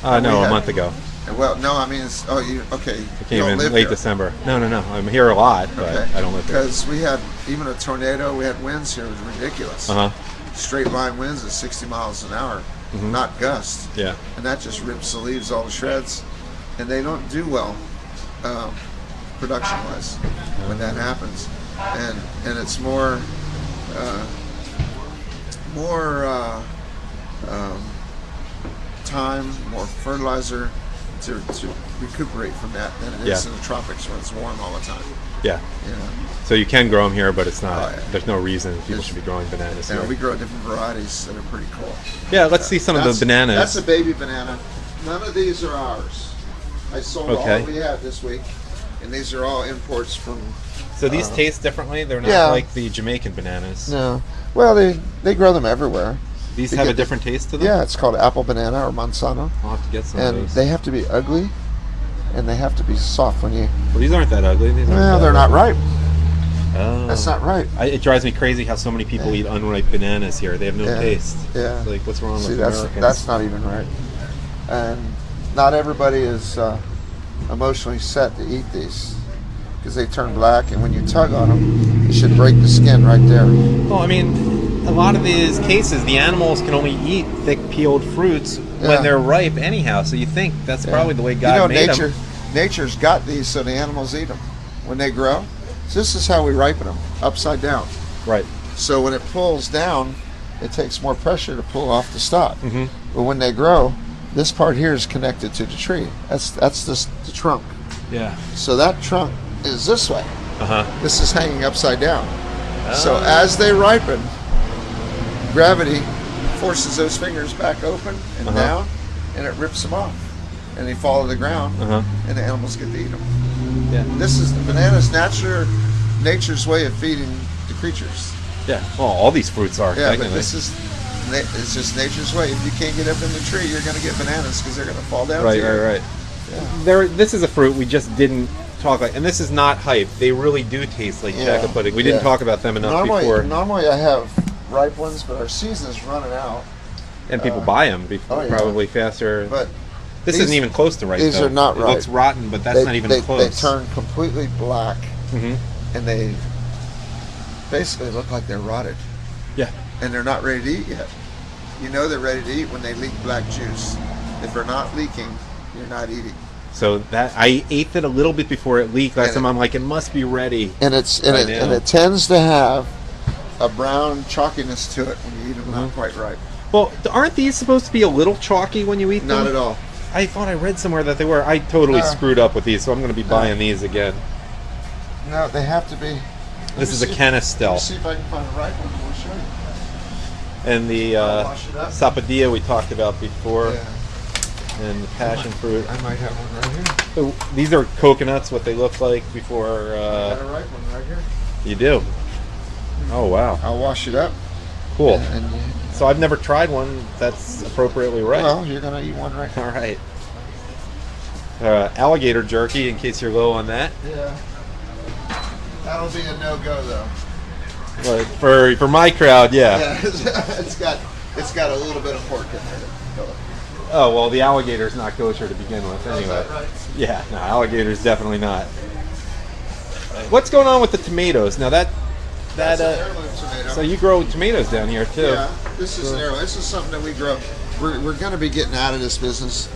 No, a month ago. Well, no, I mean, okay. I You came don't in live late here. December. No. I'm here a lot, but Okay. I don't live here. Because we had even a tornado, we had winds here, it was ridiculous. Uh-huh. Straight line winds at 60 miles an hour, not gusts. Yeah. And that just rips the leaves all to shreds. And they don't do well production-wise when that happens. And it's more time, more fertilizer to recuperate from that than it is Yeah. in the tropics where it's warm all the time. Yeah. You know? So you can grow them here, but it's not. Oh, yeah. There's no reason people should be growing bananas Yeah, here. we grow different varieties that are pretty cool. Yeah, let's see some of the bananas. That's a baby banana. None of these are ours. I sold Okay. all we had this week, and these are all imports from. So these taste differently? They're not yeah. like the Jamaican bananas. No, well they grow them everywhere. These They have a get- different taste to them? Yeah, it's called apple banana or manzano, I'll have to get some and of those. they have to be ugly, and they have to be soft when you. Well, these aren't that ugly. These aren't Well, that they're not ugly. ripe. Oh. That's not right. It drives me crazy how so many people eat unripe bananas here. They have no Yeah. taste. Yeah. It's like, what's wrong See, with that's Americans? not even right. And not everybody is emotionally set to eat these because they turn black, and when you tug on them, you should break the skin right there. Well, I mean, a lot of these cases, the animals can only eat thick peeled fruits Yeah. when they're ripe anyhow. So you think that's probably the way God made them. Nature's got these so the animals eat them when they grow. So this is how we ripen them, upside down. Right. So when it pulls down, it takes more pressure to pull off the stalk. Mm-hmm. But when they grow, this part here is connected to the tree. That's the trunk. Yeah. So that trunk is this way. Uh-huh. This is hanging upside down. So as they ripen, gravity forces those fingers back open and down, and it rips them off. And they fall to the ground, and the animals get to eat them. Yeah. This is the banana's nature's way of feeding the creatures. Yeah. Well, all these fruits are. Yeah, but technically. this is it's just nature's way. If you can't get up in the tree, you're going to get bananas because they're going to fall down. Right, to you. right. This is a fruit we just didn't talk about, and this is not hype. They really do taste like chocolate pudding. We didn't talk about them enough before. Normally I have ripe ones, but our season is running out. And people buy them probably faster. But this isn't even close to ripe. These are not ripe. It looks rotten, but that's not even close. They turn completely black, and they basically look like they're rotted. Yeah. And they're not ready to eat yet. You know they're ready to eat when they leak black juice. If they're not leaking, you're not eating. So that I ate it a little bit before it leaked last time. I'm like, it must be ready. And it tends to have a brown chalkiness to it when you eat them, not quite ripe. Well, aren't these supposed to be a little chalky when you eat them? Not at all. I thought I read somewhere that they were. I totally screwed up with these, so I'm going to be buying these again. No, they have to be. This is a Canistel. Let me see if I can find a ripe one. We'll show you. And the sapadilla we talked about before. Yeah. And the passion fruit. I might have one right here. So these are coconuts, what they look like before. I got a ripe one right here. You do? Oh, wow. I'll wash it up. Cool. So I've never tried one that's appropriately ripe. Well, you're going to eat one right now. All right. Alligator jerky, in case you're low on that. Yeah. That'll be a no-go, though. But for my crowd, yeah. It's got a little bit of pork in there. Oh, well, the alligator's not kosher to begin with, anyway. Is that right? Yeah, no, alligator's definitely not. What's going on with the tomatoes? Now That's an heirloom tomato. so you grow tomatoes down here too. Yeah, this is an heirloom. This is something that we grow. We're going to be getting out of this business.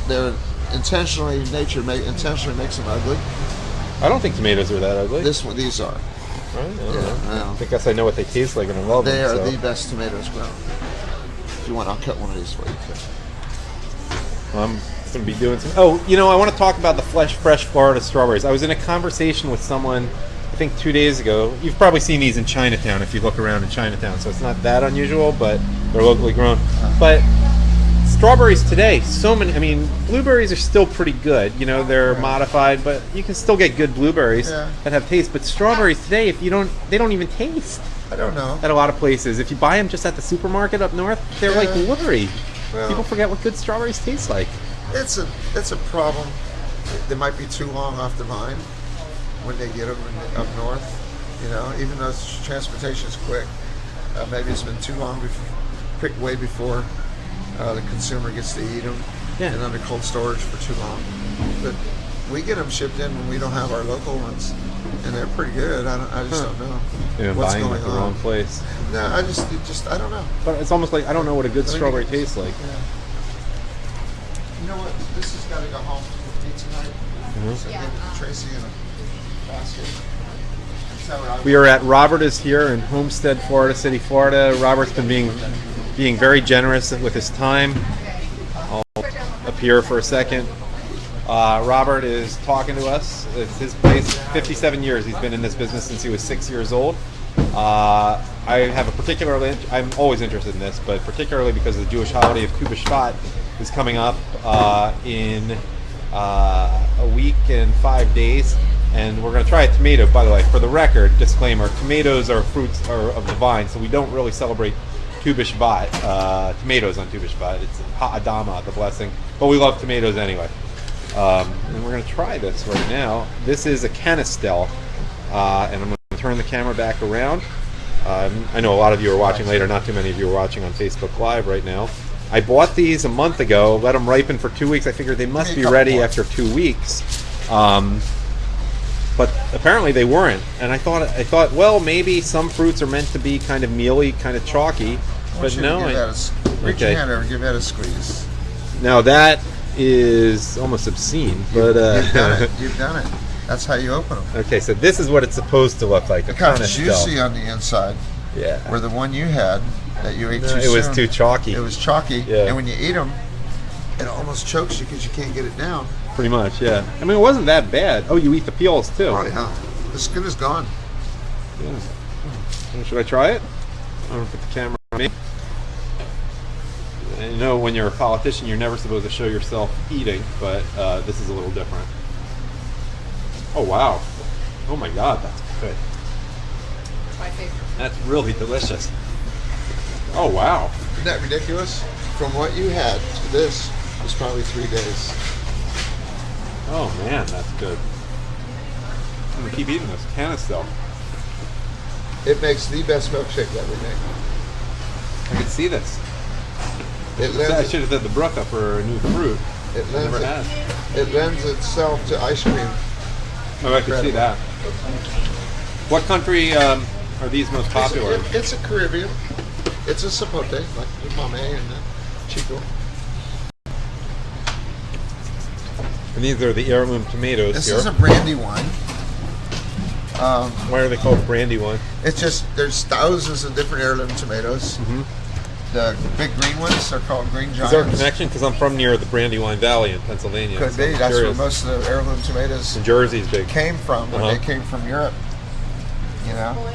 They're intentionally intentionally makes them ugly. I don't think tomatoes are that ugly. These are. Right? Yeah, I guess I know what they taste like and I love them. They are the best tomatoes grown. If you want, I'll cut one of these for you. I'm going to be doing some. Oh, I want to talk about the fresh Florida strawberries. I was in a conversation with someone, I think 2 days ago. You've probably seen these in Chinatown if you look around in Chinatown, so it's not that unusual, but they're locally grown. But strawberries today, blueberries are still pretty good. They're modified, but you can still get good blueberries that have taste. But strawberries today, they don't even taste. I don't know. At a lot of places, if you buy them just at the supermarket up north, they're like blurry. Well, people forget what good strawberries taste like. It's a problem. They might be too long off the vine when they get them up north. Even though transportation is quick, maybe it's been too long picked way before the consumer gets to eat them and under cold storage for too long. But we get them shipped in when we don't have our local ones, and they're pretty good. I just don't know what's buying going at the on. wrong place. No, I just I don't know. But it's almost like I don't know what a good strawberry tastes like. Yeah. You know what? This has got to go home with me tonight. So give Tracy in a basket. We are at Robert is here in Homestead, Florida City, Florida. Robert's been being very generous with his time. I'll appear for a second. Robert is talking to us. It's his place. 57 years he's been in this business since he was 6 years old. I have I'm always interested in this, but particularly because the Jewish holiday of Tu B'Shvat is coming up in a week and 5 days. And we're going to try a tomato, by the way, for the record, disclaimer, tomatoes are fruits of the vine, so we don't really celebrate Tu B'Shvat, tomatoes on Tu B'Shvat. It's Ha'adama, the blessing, but we love tomatoes anyway. And we're going to try this right now. This is a Canistel, and I'm going to turn the camera back around. I know a lot of you are watching later, not too many of you are watching on Facebook Live right now. I bought these a month ago, let them ripen for 2 weeks. I figured they must be ready after 2 weeks. But apparently they weren't, and I thought, well, maybe some fruits are meant to be kind of mealy, kind of chalky, but no. Reach your hand over and give that a squeeze. Now that is almost obscene, but you've done it. You've done it. That's how you open them. Okay, so this is what it's supposed to look like. It kind of juicy on the inside. Yeah. Where the one you had that you ate too soon. It was too chalky. It was chalky, yeah. And when you eat them, it almost chokes you because you can't get it down. Pretty much, yeah. I mean, it wasn't that bad. Oh, you eat the peels too. Oh yeah, the skin is gone. Yeah. Should I try it? I'm gonna put the camera on me. And when you're a politician, you're never supposed to show yourself eating, but this is a little different. Oh wow! Oh my God, that's good. It's my favorite. That's really delicious. Oh, wow. Isn't that ridiculous? From what you had to this was probably 3 days. Oh, man, that's good. I'm going to keep eating this. Canistel. It makes the best milkshake that we make. I can see this. It I lends, should have did the Brooklyn for a new fruit. it, Never lends had. it lends itself to ice cream. Oh, I can see that. What country are these most popular? It's a Caribbean. It's a sapote, like the mame and the chico. And these are the heirloom tomatoes This here. is a brandy wine. Why are they called brandy wine? It's just, there's thousands of different heirloom tomatoes. The big green ones are called green giants. Is there a connection? Because I'm from near the Brandywine Valley in Pennsylvania. Could so be. I'm That's where curious. most of the heirloom tomatoes And Jersey's big. came from when they came from Europe. You know?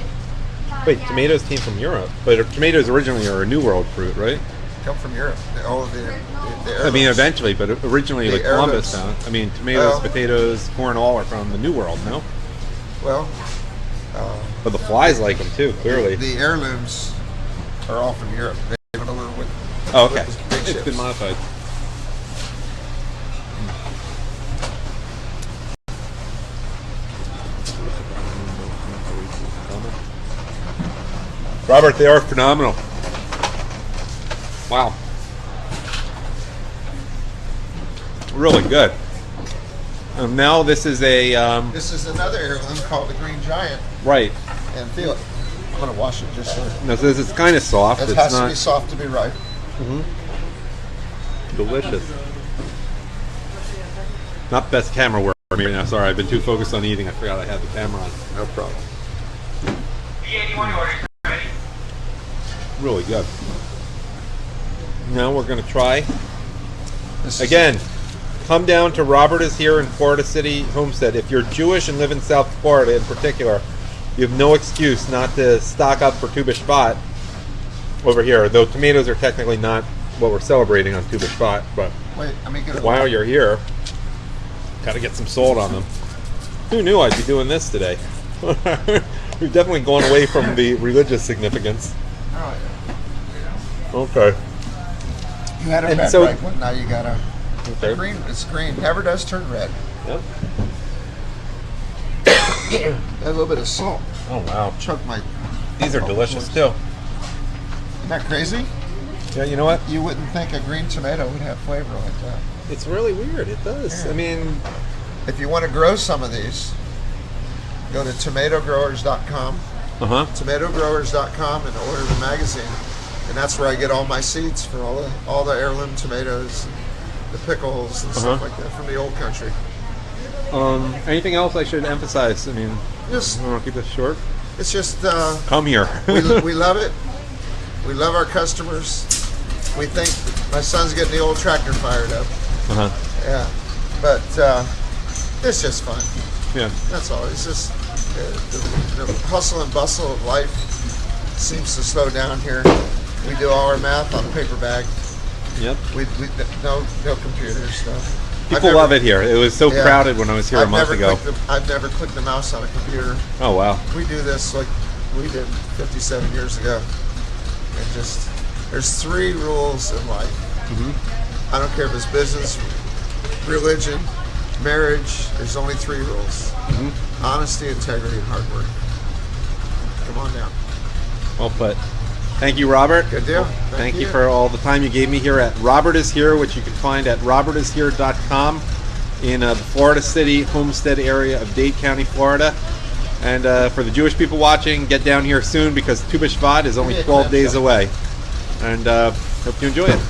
Wait, tomatoes came from Europe, but tomatoes originally are a New World fruit, right? Come from Europe. All of the I mean, heirlooms. eventually, but originally, The like Columbus heirlooms. found. I mean, tomatoes, Well- potatoes, corn, all are from the New World, no? Well, But the flies like them too, clearly. the heirlooms are all from Europe. They went over with Oh, okay. with big It's ships. been modified. Robert, they are phenomenal. Wow. Really good. Now this is a, This is another heirloom called the green giant. right. And feel it. I'm going to wash it just so. No, so this is kind of soft. It It's has to not be soft to be ripe. delicious. Not best camera work for me right now. Sorry, I've been too focused on eating. I forgot I had the camera on. No problem. Really good. Now we're going to try. This is Again, come down to Robert is Here in Florida City Homestead. If you're Jewish and live in South Florida in particular, you have no excuse not to stock up for Tu B'Shvat over here. Though tomatoes are technically not what we're celebrating on Tu B'Shvat, but Wait, let me get it. while you're here, got to get some salt on them. Who knew I'd be doing this today? We've definitely gone away from the religious significance. Oh, Okay. yeah. You had a And red so- ripe one. Now you got a Okay. green. It's green. Never does turn red. Yep. A little bit of salt. Oh wow. Choke my. These are delicious too. Isn't that crazy? Yeah, you know what? You wouldn't think a green tomato would have flavor like that. It's really weird. It does. Yeah. I mean, If you want to grow some of these, go to tomatogrowers.com. Tomatogrowers.com and order the magazine, and that's where I get all my seeds for all the heirloom tomatoes, the pickles and stuff like that from the old country. anything else I should emphasize? I mean, Just I want to keep this short. it's just Come here. we love it. We love our customers. We think my son's getting the old tractor fired up. Yeah, but it's just fun. Yeah. That's all. It's just the hustle and bustle of life seems to slow down here. We do all our math on a paper bag. Yep. We no computers. No. People love it here. It was so crowded when I was here a month ago. I've never clicked the mouse on a computer. Oh wow. We do this like we did 57 years ago. And just there's 3 rules in life. I don't care if it's business, religion, marriage. There's only 3 rules: honesty, integrity, and hard work. Come on down. Well put. Thank you, Robert. Good deal. Thank you for all the time you gave me here at Robert is Here, which you can find at robertishere.com in the Florida City Homestead area of Dade County, Florida. And for the Jewish people watching, get down here soon because Tu B'Shvat is only 12 days away. And hope you enjoy it.